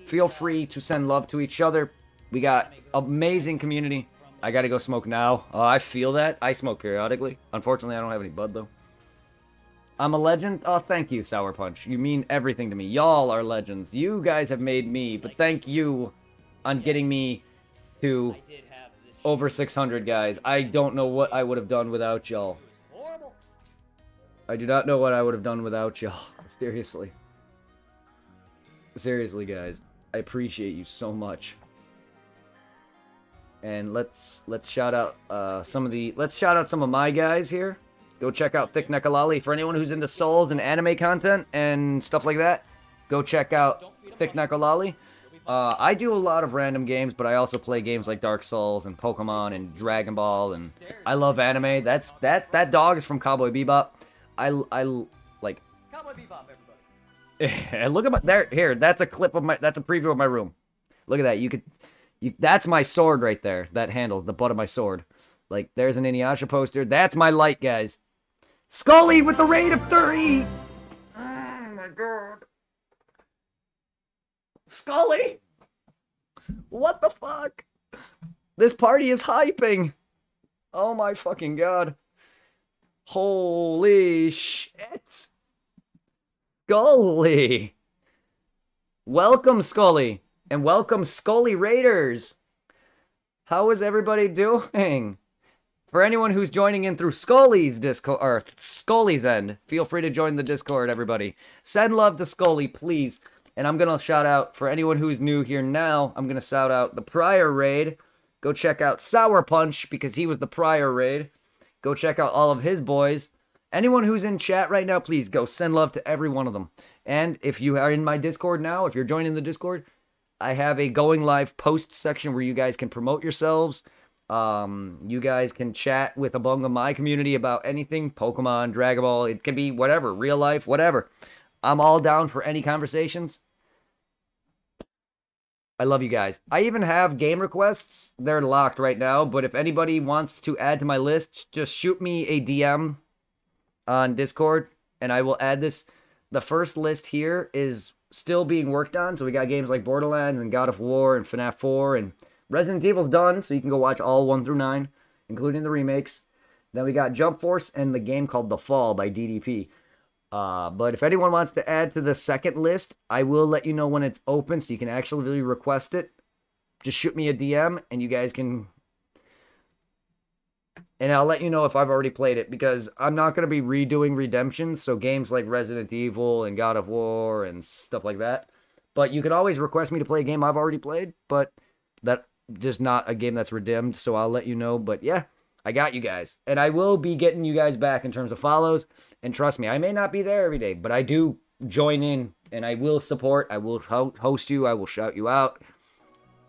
Feel free to send love to each other. We got amazing community. I gotta go smoke now. I feel that. I smoke periodically. Unfortunately, I don't have any bud, though. I'm a legend? Oh, thank you, Sour Punch. You mean everything to me. Y'all are legends. You guys have made me, but thank you on getting me to over 600, guys. I don't know what I would have done without y'all. I do not know what I would have done without y'all. Seriously. Seriously, guys. I appreciate you so much. And let's shout out some of my guys here. Go check out Thick Neckalali. For anyone who's into Souls and anime content and stuff like that, go check out Thick Neckalali. I do a lot of random games, but I also play games like Dark Souls and Pokemon and Dragon Ball, and I love anime. That dog is from Cowboy Bebop. I like Cowboy Bebop, everybody. and look at my there here. That's a clip of that's a preview of my room. Look at that. That's my sword right there. That handles the butt of my sword. Like there's an Inuyasha poster. That's my light, guys. Scully with the rate of 30. Oh my god. Scully. What the fuck? This party is hyping. Oh my fucking god. Holy shit. Scully. Welcome, Scully. And welcome, Scully Raiders. How is everybody doing? For anyone who's joining in through Scully's Discord, or Scully's end, feel free to join the Discord, everybody. Send love to Scully, please. And I'm going to shout out, for anyone who's new here now, I'm going to shout out the prior raid. Go check out Sour Punch, because he was the prior raid. Go check out all of his boys. Anyone who's in chat right now, please go send love to every one of them. And if you are in my Discord now, if you're joining the Discord, I have a going live post section where you guys can promote yourselves. You guys can chat with among my community about anything, Pokemon, Dragon Ball, it can be whatever, real life, whatever. I'm all down for any conversations. I love you guys. I even have game requests. They're locked right now, but if anybody wants to add to my list, just shoot me a DM on Discord, and I will add this. The first list here is still being worked on, so we got games like Borderlands and God of War and FNAF 4, and Resident Evil's done, so you can go watch all 1 through 9, including the remakes. Then we got Jump Force and the game called The Fall by DDP. But if anyone wants to add to the second list, I will let you know when it's open, so you can actually request it. Just shoot me a DM, and you guys can... And I'll let you know if I've already played it, because I'm not going to be redoing Redemption, so games like Resident Evil and God of War and stuff like that. But you can always request me to play a game I've already played, but that just not a game that's redeemed, so I'll let you know. But yeah, I got you guys. And I will be getting you guys back in terms of follows. And trust me, I may not be there every day, but I do join in, and I will support. I will host you. I will shout you out.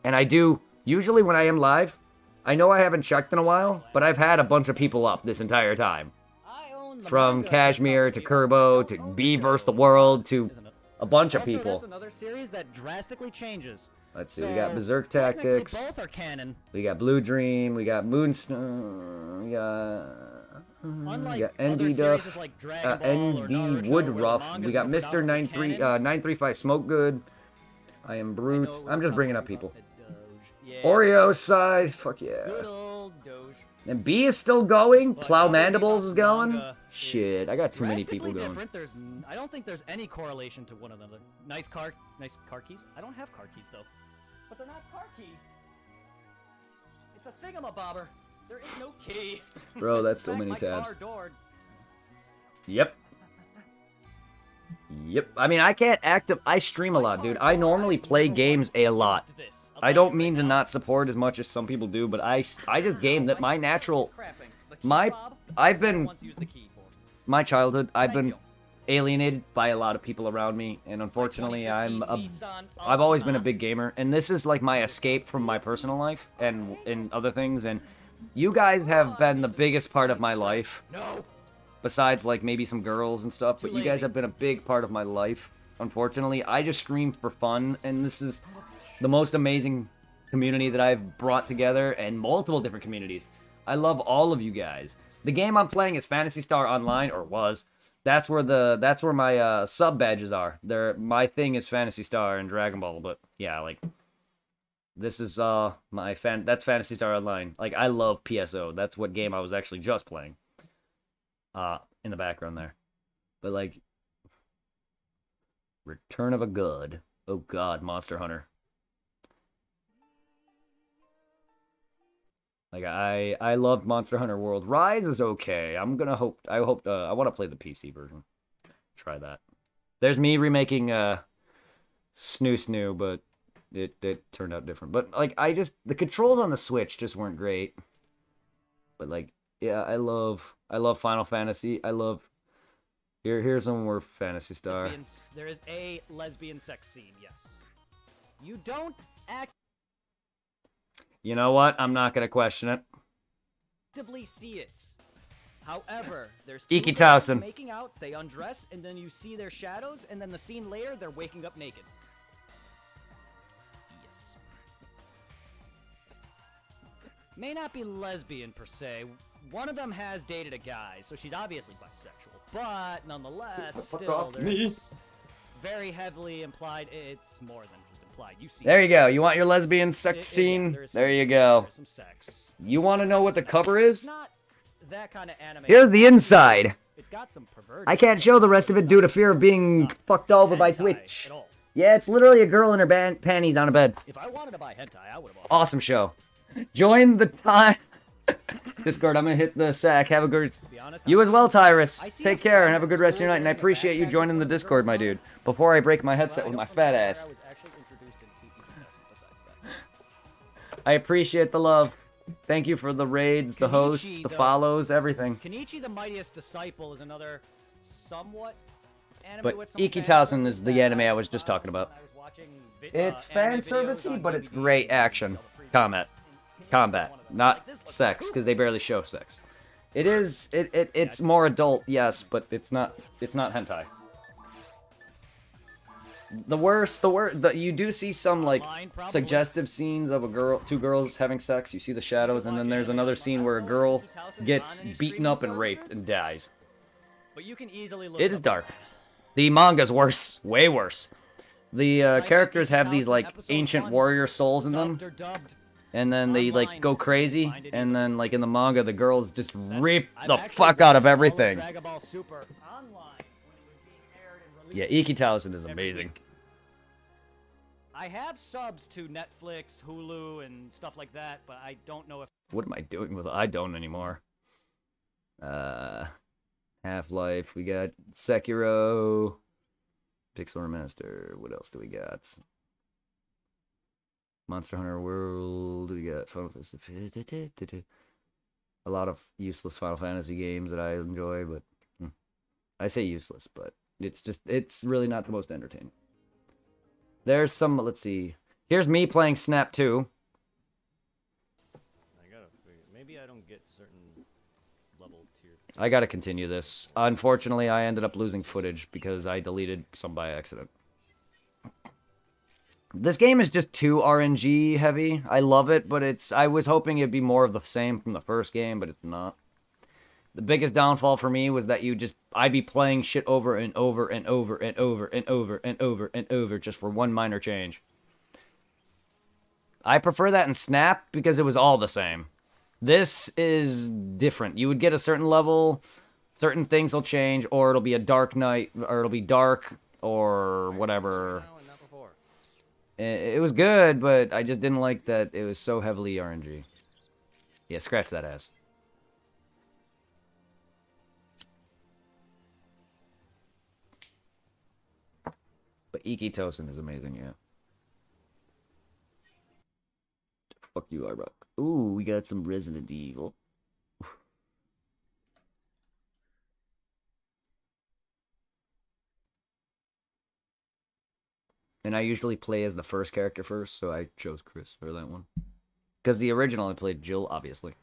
And I do, usually when I am live, I know I haven't checked in a while, but I've had a bunch of people up this entire time. From Kashmir to Kerbo to B vs. the World to a bunch of people. That's another series that drastically changes. Let's see, we got Berserk Tactics. Both are canon. We got Blue Dream. We got Moonstone. We got ND Duff. ND Woodruff. We got Mr. 935 Smoke Good. I am Brute. I'm just bringing up people. Oreo side. Fuck yeah. Good old Doge. And B is still going. Plow Mandibles is going. Shit, I got too many people going. I don't think there's any correlation to one another. Nice car keys. I don't have car keys though. But they're not car keys. It's a thingamabobber. There is no key. Bro, that's so many tabs. Yep. Yep. I mean, I can't I stream a lot, dude. I normally play games a lot. I don't mean to not support as much as some people do, but I just game that my natural... My childhood, I've been alienated by a lot of people around me, and unfortunately, I've always been a big gamer, and this is like my escape from my personal life and other things, and you guys have been the biggest part of my life, besides like maybe some girls and stuff, but you guys have been a big part of my life. Unfortunately, I just stream for fun, and this is the most amazing community that I've brought together, and multiple different communities. I love all of you guys. The game I'm playing is Phantasy Star Online, or was. That's where my sub badges are. My thing is Phantasy Star and Dragon Ball, but yeah, like This is that's Phantasy Star Online. Like, I love PSO. That's what game I was actually just playing. In the background there. But like, Return of a God. Oh God, Monster Hunter. Like, I loved Monster Hunter World. Rise is okay. I want to play the PC version. Try that. There's me remaking Snoo Snoo, but it turned out different. But like, the controls on the Switch just weren't great. But like, yeah, I love Final Fantasy. Here's some more Phantasy Star. There is a lesbian sex scene, yes. You don't You know what? I'm not gonna question it. actively see it. However, there's Iki two girls Towson. making out, they undress, and then you see their shadows, and then the scene later, they're waking up naked. Yes. May not be lesbian per se. One of them has dated a guy, so she's obviously bisexual. But nonetheless, still, there's very heavily implied. It's more than just implied. You see. There you go. You want your lesbian sex scene? There you go. Some sex. You want to know what the cover is? Not that kind of anime. Here's the inside. It's got some perverted. I can't show the rest of it due to fear of being fucked over by Twitch. Yeah, it's literally a girl in her panties on a bed. If I wanted to buy hentai, I would have. Awesome show. Join the time. Discord, I'm gonna hit the sack. Have a good... You as well, Tyrus. Take care and have a good rest of your night, and I appreciate you joining the Discord, my dude. Before I break my headset with my fat ass. I appreciate the love. Thank you for the raids, the hosts, the follows, everything. Kenichi the Mightiest Disciple is another somewhat anime But with some Iki fan Towson is the anime I was just talking about. It's fan servicey, but it's great action. Combat, not sex, because they barely show sex. It's more adult, yes, but it's not hentai. You do see some like suggestive scenes of two girls having sex. You see the shadows, and then there's another scene where a girl gets beaten up and raped and dies. But you can easily look It is dark. The manga's worse, way worse. The characters have these like ancient warrior souls in them. And then they, like, go crazy, and then, like, in the manga, the girls just rip the fuck out of everything. Yeah, Iki Towson is amazing. I have subs to Netflix, Hulu, and stuff like that, but I don't know if... What am I doing with it? I don't anymore. Half-Life, we got Sekiro, Pixel Remaster, what else do we got? Monster Hunter World, we got Final Fantasy. A lot of useless Final Fantasy games that I enjoy, but I say useless, but it's really not the most entertaining. There's some, let's see. Here's me playing Snap 2. Maybe I don't get certain level tier. I gotta continue this. Unfortunately, I ended up losing footage because I deleted some by accident. This game is just too RNG heavy. I love it, but I was hoping it'd be more of the same from the first game, but it's not. The biggest downfall for me was that I'd be playing shit over and over and over and over and over and over and over just for one minor change. I prefer that in Snap because it was all the same. This is different. You would get a certain level, certain things will change, or it'll be a dark night, or it'll be dark, or whatever. It was good, but I just didn't like that it was so heavily RNG. Yeah, scratch that ass. But Iki Towson is amazing, yeah. Fuck you, Arbok. Ooh, we got some Resident Evil. And I usually play as the first character first, so I chose Chris for that one. Because the original I played Jill, obviously.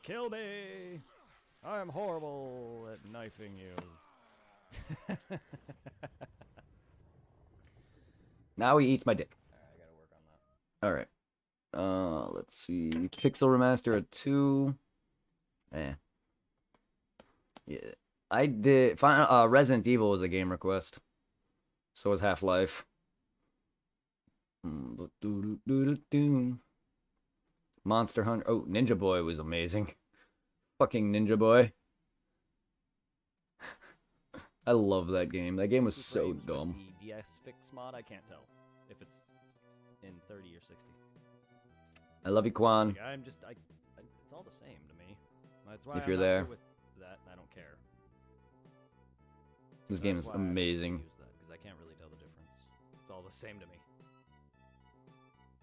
Kill me! I am horrible at knifing you. Now he eats my dick. Alright. Let's see. Pixel Remaster at 2. Yeah. I did... Resident Evil was a game request. So was Half-Life. Monster Hunter. Oh, Ninja Boy was amazing. Fucking Ninja Boy. I love that game. That game was so dumb. The DS Fix mod, I can't tell if it's in 30 or 60. I love you, Quan. Like, it's all the same to me. That's why If I'm you're not there. good with that. I don't care. This game is amazing. Because I can't really tell the difference. It's all the same to me.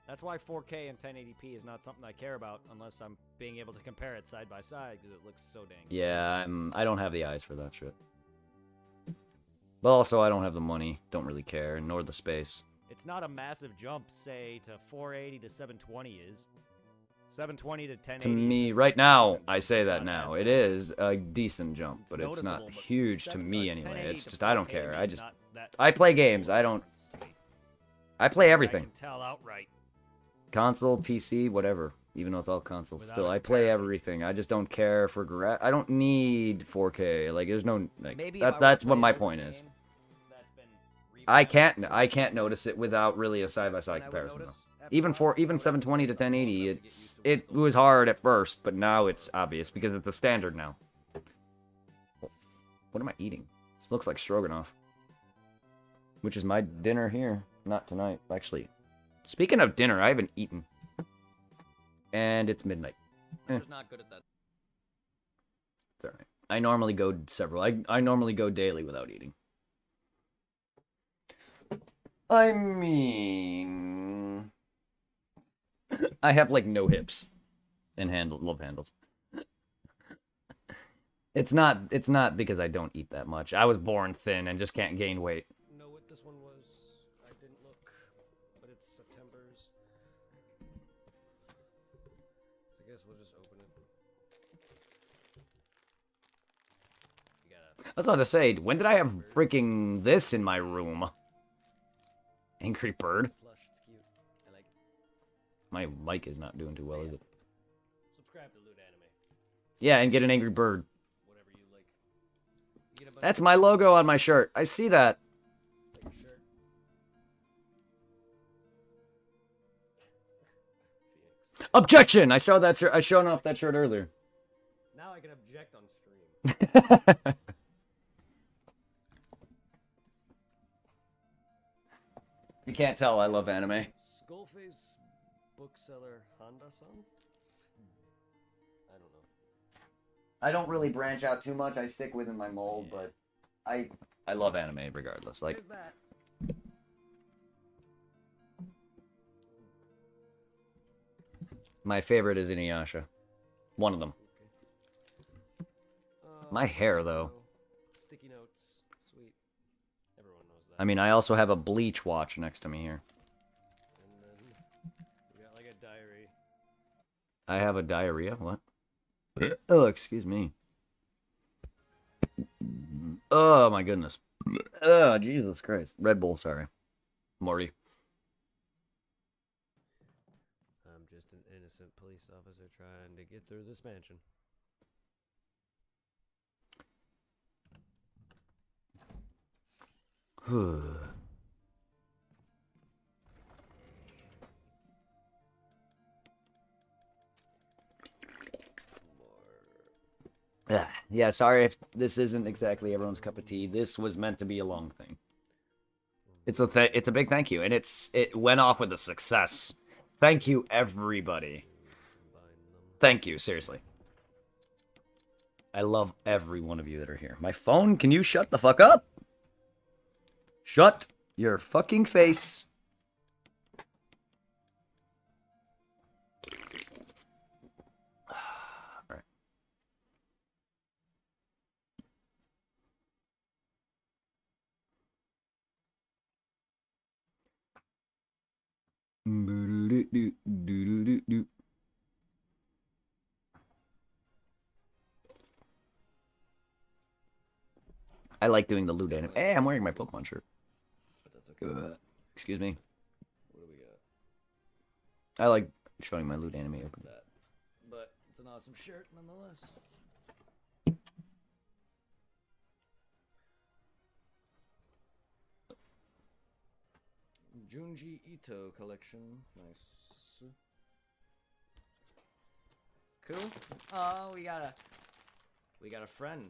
That's why 4K and 1080p is not something I care about unless I'm being able to compare it side by side because it looks so dang. Yeah, I don't have the eyes for that shit. But also, I don't have the money. Don't really care, nor the space. It's not a massive jump, say, to 480 to 720 is. 720 to 1080. To me, right now, I say that now. It is a decent jump, but it's not huge to me anyway. It's just, I don't care. I play games. I play everything. I can tell outright. Console, PC, whatever. Even though it's all console. Still, I play everything. I just don't care for I don't need 4K. Like, there's no... Like, that's what my point is. I can't notice it without really a side-by-side comparison, though. Even 720 to 1080, it was hard at first, but now it's obvious because it's the standard now. What am I eating? This looks like stroganoff. Which is my dinner here. Not tonight, actually. Speaking of dinner, I haven't eaten. And it's midnight. I'm just not good at that. It's alright. I normally go I normally go daily without eating. I mean... I have, like, no hips. And love handles. It's not because I don't eat that much. I was born thin and just can't gain weight. Know what this one was? I didn't look, but it's September's. So I guess we'll just open it. I was about to say, when did I have freaking this in my room? Angry Bird? Plush, it's cute. I like it. My mic is not doing too well, is it? Subscribe to Loot Anime. Yeah, and get an Angry Bird. Whatever you like. You get a bunch That's my logo on my shirt. I see that. of shirt. Phoenix. Objection! I saw that shirt. I showed off that shirt earlier. Now I can object on stream. You can't tell I love anime. Skullface bookseller Honda-san? I don't know. I don't really branch out too much. I stick within my mold, but I love anime regardless. Like, There's that. my favorite is Inuyasha. One of them. My hair, though. Sticky notes. Sweet. Everyone knows that. I mean, I also have a Bleach watch next to me here. And then we got like a diary. I have a diarrhea? What? Oh, excuse me. Oh, my goodness. Oh, Jesus Christ. Red Bull, sorry. Morty. I'm just an innocent police officer trying to get through this mansion. Yeah, sorry if this isn't exactly everyone's cup of tea. This was meant to be a long thing. It's a big thank you, and it went off with a success. Thank you, everybody. Thank you, seriously. I love every one of you that are here. My phone, can you shut the fuck up? Shut your fucking face. Alright. I like doing the loot anime. Hey, I'm wearing my Pokemon shirt. But that's okay. Excuse me. What do we got? I like showing my loot anime open. That. But it's an awesome shirt nonetheless. Junji Ito collection. Nice. Cool. Oh, we got a friend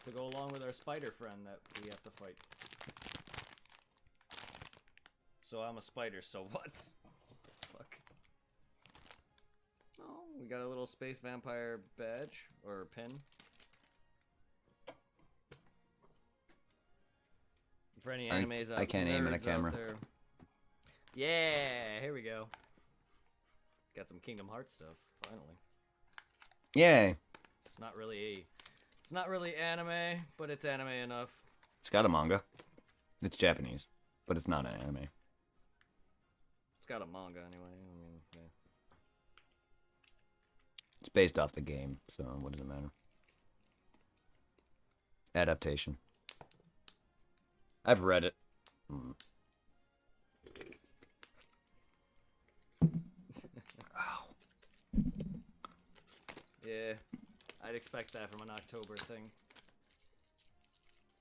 to go along with our spider friend that we have to fight. So I'm a spider, so what? Fuck. Oh, we got a little space vampire badge or pin. For any animes I can't aim in a camera. There. Yeah, here we go. Got some Kingdom Hearts stuff, finally. Yay. It's not really anime, but it's anime enough. It's got a manga. It's Japanese, but it's not an anime. It's got a manga anyway. I mean, yeah. It's based off the game, so what does it matter? Adaptation. I've read it. Yeah, I'd expect that from an October thing.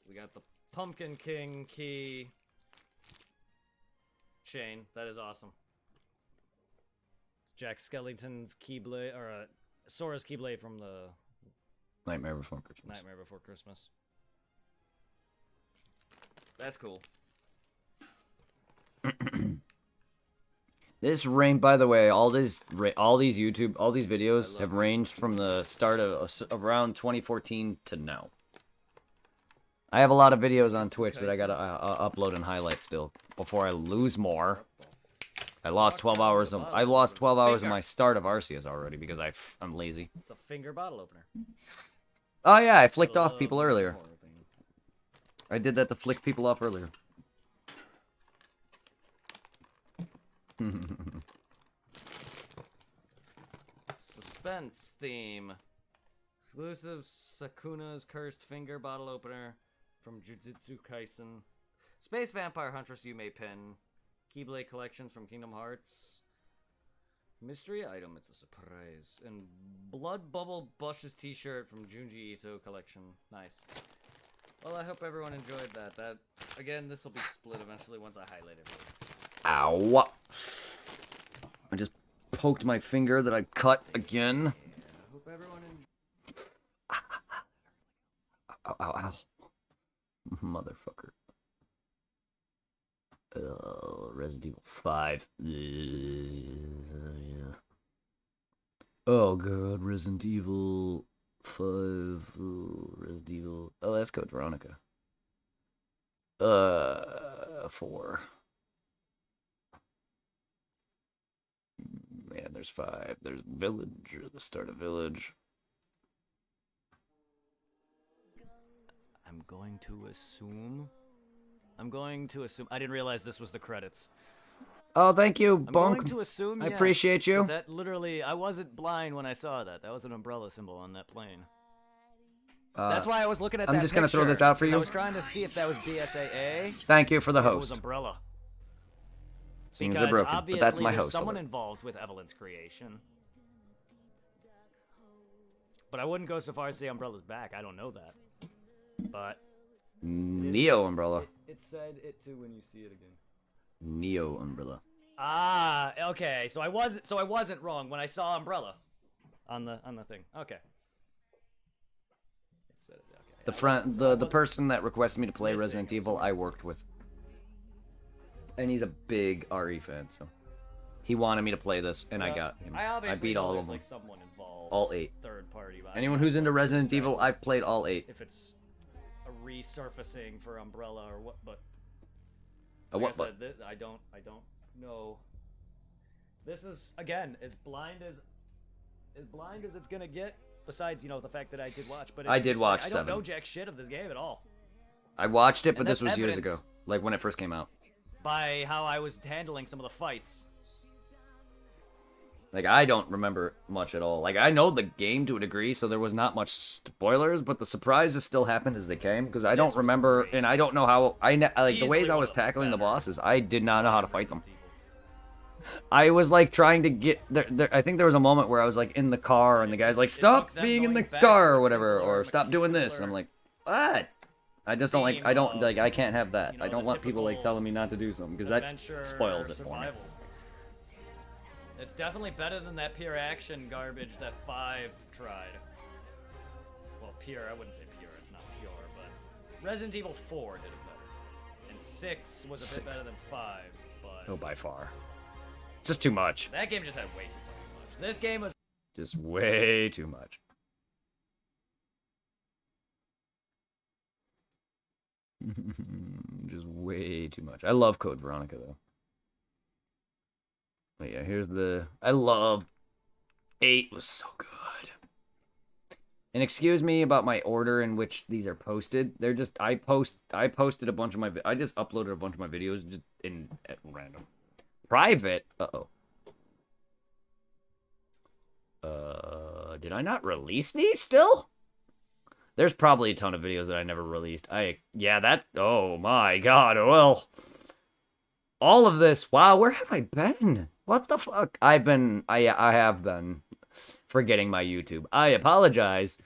We got the Pumpkin King key chain. That is awesome. It's Jack Skellington's keyblade, or Sora's keyblade from the Nightmare Before Christmas. Nightmare Before Christmas. That's cool. This range, by the way, all these videos have ranged from the start of around 2014 to now. I have a lot of videos on Twitch that I gotta upload and highlight still before I lose more. I lost 12 hours. I lost 12 hours of my start of Arceus already because I'm lazy. It's a finger bottle opener. Oh yeah, I flicked off people earlier. I did that to flick people off earlier. Suspense theme. Exclusive Sakuna's Cursed Finger Bottle Opener from Jujutsu Kaisen. Space Vampire Huntress Yume Pin. Keyblade Collections from Kingdom Hearts. Mystery item, it's a surprise. And Blood Bubble Bushes t-shirt from Junji Ito Collection. Nice. Well, I hope everyone enjoyed that. Again, this will be split eventually once I highlight it. Ow. I just poked my finger that I cut again. Yeah, I hope everyone Ow, ow, ow. Motherfucker. Resident Evil 5. Oh god, Resident Evil 5. Resident Evil. Oh, that's Code Veronica. 4. Man, there's 5. There's Village, the start of Village. I'm going to assume. I didn't realize this was the credits. Oh, thank you, I'm Bunk. going to assume. I yes, appreciate you. That literally, I wasn't blind when I saw that. That was an umbrella symbol on that plane. That's why I was looking at that. I'm just gonna throw this out for you. I was trying to see if that was BSAA. Thank you for the If it host. was umbrella. Seems are broken, but that's my there's host. Someone involved with Evelyn's creation. But I wouldn't go so far as to say Umbrella's back. I don't know that. But Neo Umbrella. it said it too when you see it again. Neo Umbrella. Ah, okay. So I wasn't wrong when I saw Umbrella on the thing. Okay. It said it, okay. The person that requested me to play Resident Evil, I worked with. And he's a big RE fan, so he wanted me to play this, and I got him. I beat all of them. Like someone involved, all 8. Third party. Anyone who's into Resident Evil, I've played all 8. If it's a resurfacing for Umbrella or what, but What? I don't know. This is again as blind as it's gonna get. Besides, the fact that I did watch, but I did watch 7. I 7. don't know jack shit of this game at all. I watched it, but And this that's was years evident ago, like when it first came out. By how I was handling some of the fights. Like, I don't remember much at all. Like, I know the game to a degree, so there was not much spoilers, but the surprises still happened as they came, because I don't remember, and I don't know how, the ways I was tackling the bosses, I did not know how to fight them. I was, like, trying to get, I think there was a moment where I was, like, in the car, and the guy's like, stop being in the car, or whatever, or stop doing this, and I'm like, what? I just don't like. theme I don't of, like. I can't have that. you know, I don't the want people like typical telling me not to do something because that adventure spoils it for me. survival. It's definitely better than that pure action garbage that 5 tried. Well, pure, I wouldn't say pure, it's not pure, but Resident Evil 4 did it better. And 6 was a bit better than 5, but... Oh, by far. Just too much. That game just had way too fucking much. This game was... Just way too much. Just way too much. I love Code Veronica, though. But yeah, here's the... I love... 8 was so good. And excuse me about my order in which these are posted. They're just... I posted a bunch of my... I just uploaded a bunch of my videos just at random. Private? Uh-oh. Did I not release these still? There's probably a ton of videos that I never released. Yeah, that... Oh my god, well... All of this... Wow, where have I been? What the fuck? I have been forgetting my YouTube. I apologize.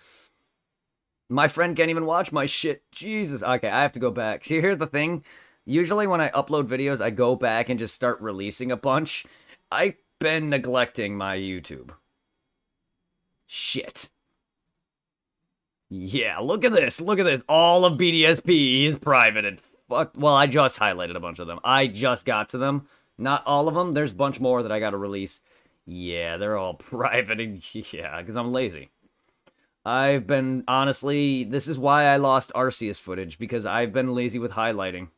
My friend can't even watch my shit. Jesus. Okay, I have to go back. See, here's the thing. Usually when I upload videos, I go back and just start releasing a bunch. I've been neglecting my YouTube. Shit. Yeah, look at this. Look at this. All of BDSP is private and fuck. Well, I just highlighted a bunch of them. I just got to them. Not all of them. There's a bunch more that I got to release. Yeah, they're all private. Yeah, because I'm lazy. I've been, honestly, this is why I lost Arceus footage, because I've been lazy with highlighting.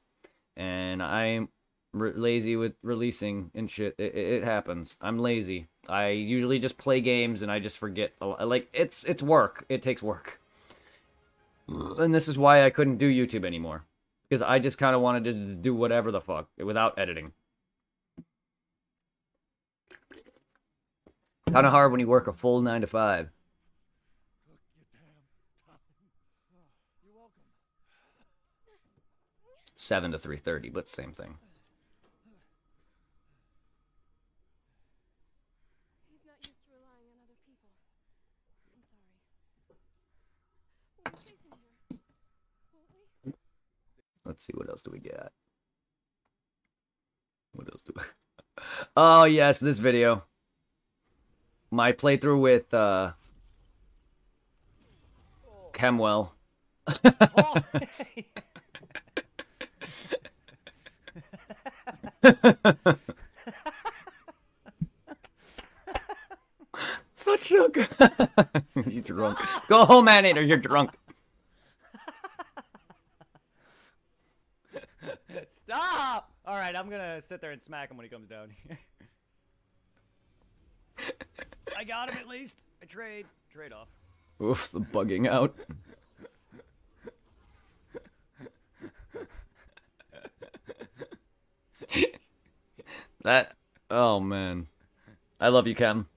And I'm lazy with releasing and shit. It happens. I'm lazy. I usually just play games and I just forget. Like, it's work. It takes work. And this is why I couldn't do YouTube anymore. Because I just kind of wanted to do whatever the fuck without editing. Kind of hard when you work a full 9 to 5. You're welcome. 7 to 3:30, but same thing. He's not used to relying on other people. I'm sorry. We'll be safe in here, won't we? Let's see, what else do we get? What else do we... Oh, yes, this video. My playthrough with, Kemwell. Such a good... You're drunk. Go home, Manator, you're drunk. Stop! Alright, I'm gonna sit there and smack him when he comes down here. I got him at least. I trade off. Oof, the bugging out. That... Oh, man. I love you, Kem.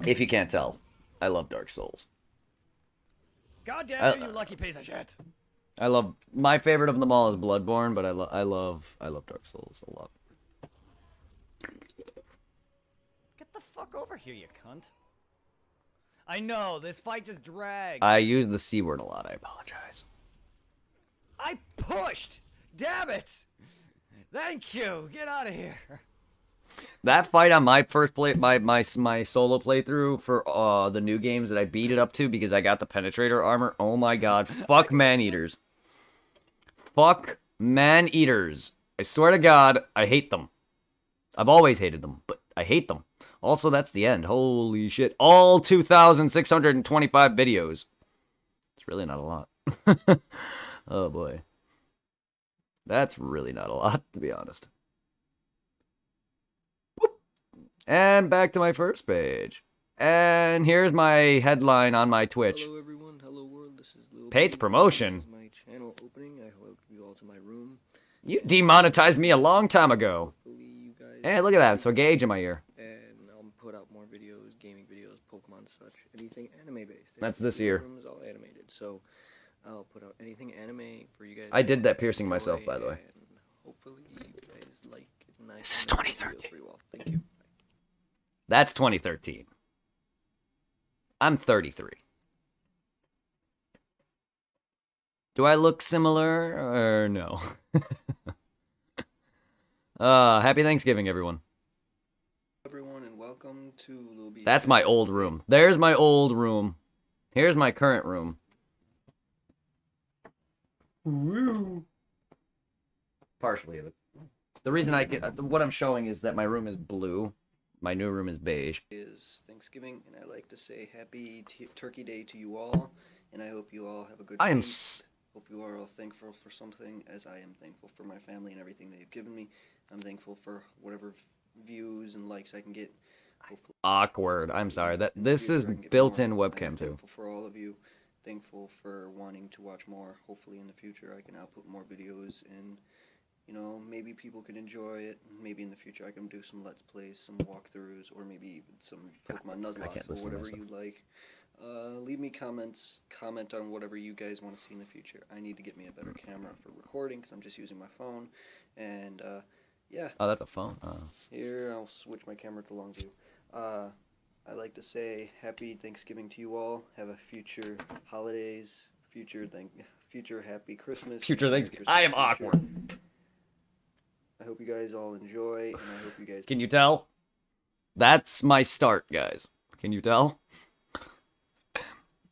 If you can't tell, I love Dark Souls. God damn you, lucky piece of shit. I love... My favorite of them all is Bloodborne, but I love Dark Souls a lot. Get the fuck over here, you cunt. I know, this fight just drags. I use the C word a lot, I apologize. I pushed! Damn it! Thank you! Get out of here! That fight on my first play, my solo playthrough for the new games that I beat it up to because I got the penetrator armor. Oh my god, fuck man-eaters. Fuck man-eaters. I swear to god, I hate them. I've always hated them, but I hate them. Also, that's the end. Holy shit. All 2,625 videos. It's really not a lot. Oh boy. That's really not a lot, to be honest. And back to my first page. And here's my headline on my Twitch. Hello everyone, hello world, this is Lil Paid promotion. This is my channel opening. I welcome you all to my room. You demonetized me a long time ago. Hopefully you guys Hey, look at that. So gauge in my ear. and I'll put out more videos, gaming videos, Pokemon such, anything anime based. That's this year. My room is all animated, so I'll put out anything anime for you guys. I did that piercing myself, by the way. And hopefully you guys like it. Nice. This is 2013. Pretty well. Thank you. That's 2013. I'm 33. Do I look similar or no? Happy Thanksgiving, everyone. Everyone, and welcome to That's my old room. There's my old room. Here's my current room. Woo. Partially of it. The reason I get what I'm showing is that my room is blue. My new room is beige. Is Thanksgiving, and I like to say Happy Turkey Day to you all, and I hope you all have a good I am. Hope you are all thankful for something, as I am thankful for my family and everything they've given me. I'm thankful for whatever views and likes I can get. Hopefully, Awkward. I'm sorry. That this is built-in webcam too. Thankful for all of you. Thankful for wanting to watch more. Hopefully in the future I can output more videos, and you know, maybe people can enjoy it. Maybe in the future I can do some Let's Plays, some walkthroughs, or maybe even some Pokemon Nuzlocke, or whatever you like. Leave me comments. Comment on whatever you guys want to see in the future. I need to get me a better camera for recording because I'm just using my phone. And yeah. Oh, that's a phone. Here, I'll switch my camera to long view. I like to say Happy Thanksgiving to you all. Have a future holidays. Future Happy Christmas. Future Thanksgiving. I am awkward. I hope you guys all enjoy, and I hope you guys... Can you tell? That's my start, guys. Can you tell?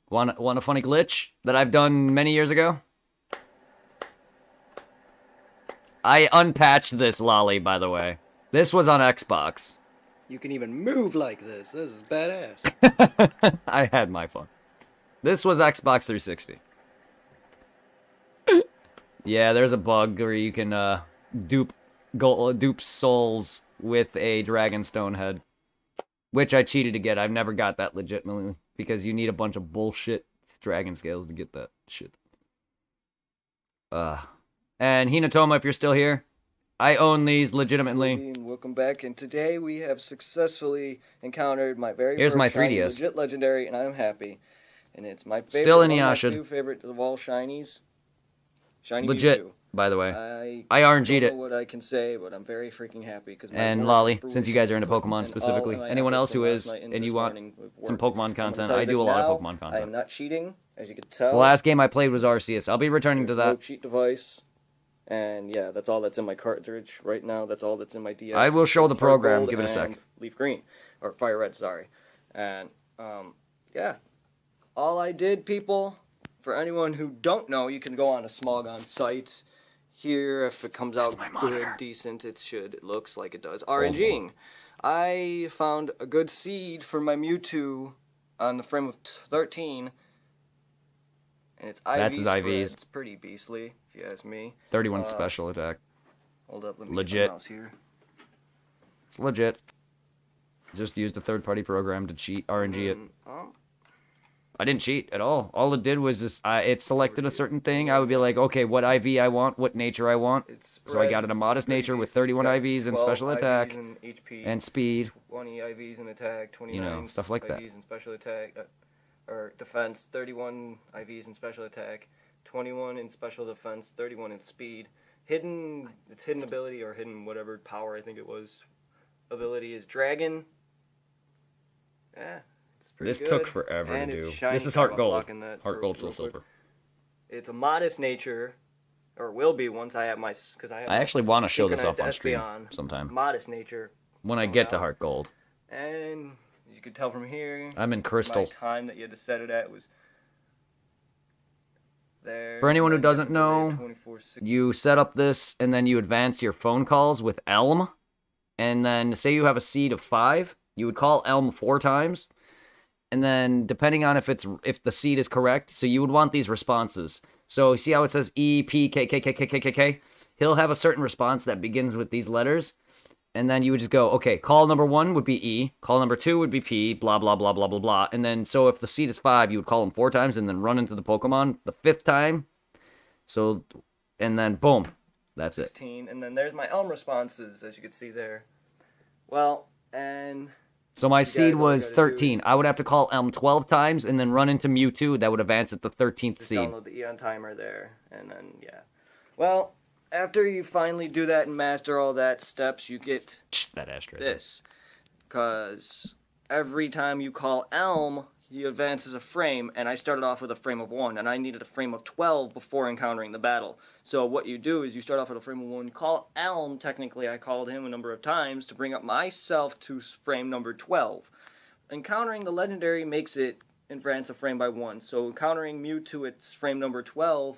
Want a funny glitch that I've done many years ago? I unpatched this lolly, by the way. This was on Xbox. You can even move like this. This is badass. I had my fun. This was Xbox 360. Yeah, there's a bug where you can dupe souls with a Dragonstone head, which I cheated to get. I've never got that legitimately because you need a bunch of bullshit dragon scales to get that shit. And Hinatoma, if you're still here, I own these legitimately. Welcome back, and today we have successfully encountered my very Here's first my shiny, 3DS. legit legendary, and I'm happy. And it's my favorite, Still in one of my Yasha. two favorite of all shinies. Shiny Legit, Mewtwo. by the way. I RNG'd don't it. know what I can say, but I'm very freaking happy. And Lolly, since you guys are into Pokemon specifically. Anyone else who is, and you want some Pokemon content, I do a lot of Pokemon I am content. not cheating, as you can tell. The last game I played was Arceus. I'll be returning to No that. cheat device. And yeah, that's all that's in my cartridge right now. That's all that's in my DS. I will show the Heart program. Gold Give it a sec. and Leaf Green. Or Fire Red, sorry. And, yeah. All I did, people, for anyone who don't know, you can go on a Smogon site. Here, if it comes out good, decent, it looks like it does. RNGing. I found a good seed for my Mewtwo on the frame of 13. And it's IV That's his spread. IVs. It's pretty beastly, if you ask me. 31 special attack. Hold up, let me Legit. get my mouse here. It's legit. Just used a third-party program to cheat, RNG it. I didn't cheat at all. All it did was just, it selected a certain thing. I would be like, okay, what IV I want, what nature I want. So I got it a modest nature with 31 IVs and special attack and HP, and speed. 20 IVs in attack, 29 You know, stuff like IVs that. in special attack, or defense, 31 IVs in special attack, 21 in special defense, 31 in speed. Its hidden ability or hidden whatever power I think it was, ability is Dragon. Yeah. This good. took forever And to it's do. shiny, This is so Heart I'm Gold. unlocking that Heart Gold, Soul real quick. Silver. It's a modest nature, or will be once I have my, because I actually want to show this off on synchronized stream Espeon. sometime. Modest nature. When I get to Heart Gold. And as you can tell from here, I'm in Crystal. my time that you had to set it at was there. For anyone who doesn't There, know, 24/6. you set up this, and then you advance your phone calls with Elm. And then, say you have a seed of 5, you would call Elm 4 times. And then, depending on if the seed is correct, so you would want these responses. So, see how it says E, P, K, K, K, K, K, K, K? He'll have a certain response that begins with these letters. And then you would just go, okay, call number 1 would be E, call number 2 would be P, blah, blah, blah, blah, blah, blah. And then, so if the seed is 5, you would call him 4 times and then run into the Pokemon the 5th time. So, and then, boom. That's it. 16, and then there's my Elm responses, as you can see there. Well, and So my guys seed all was gotta do 13. I would have to call Elm 12 times and then run into Mewtwo. That would advance at the 13th just seed. download the Eon timer there, and then, yeah. Well, after you finally do that and master all that steps, you get That ashtray. this. because every time you call Elm, he advances a frame, and I started off with a frame of 1, and I needed a frame of 12 before encountering the battle. So what you do is you start off with a frame of 1, call Elm, technically I called him a number of times, to bring up myself to frame number 12. Encountering the legendary makes it advance a frame by 1, so encountering Mewtwo at frame number 12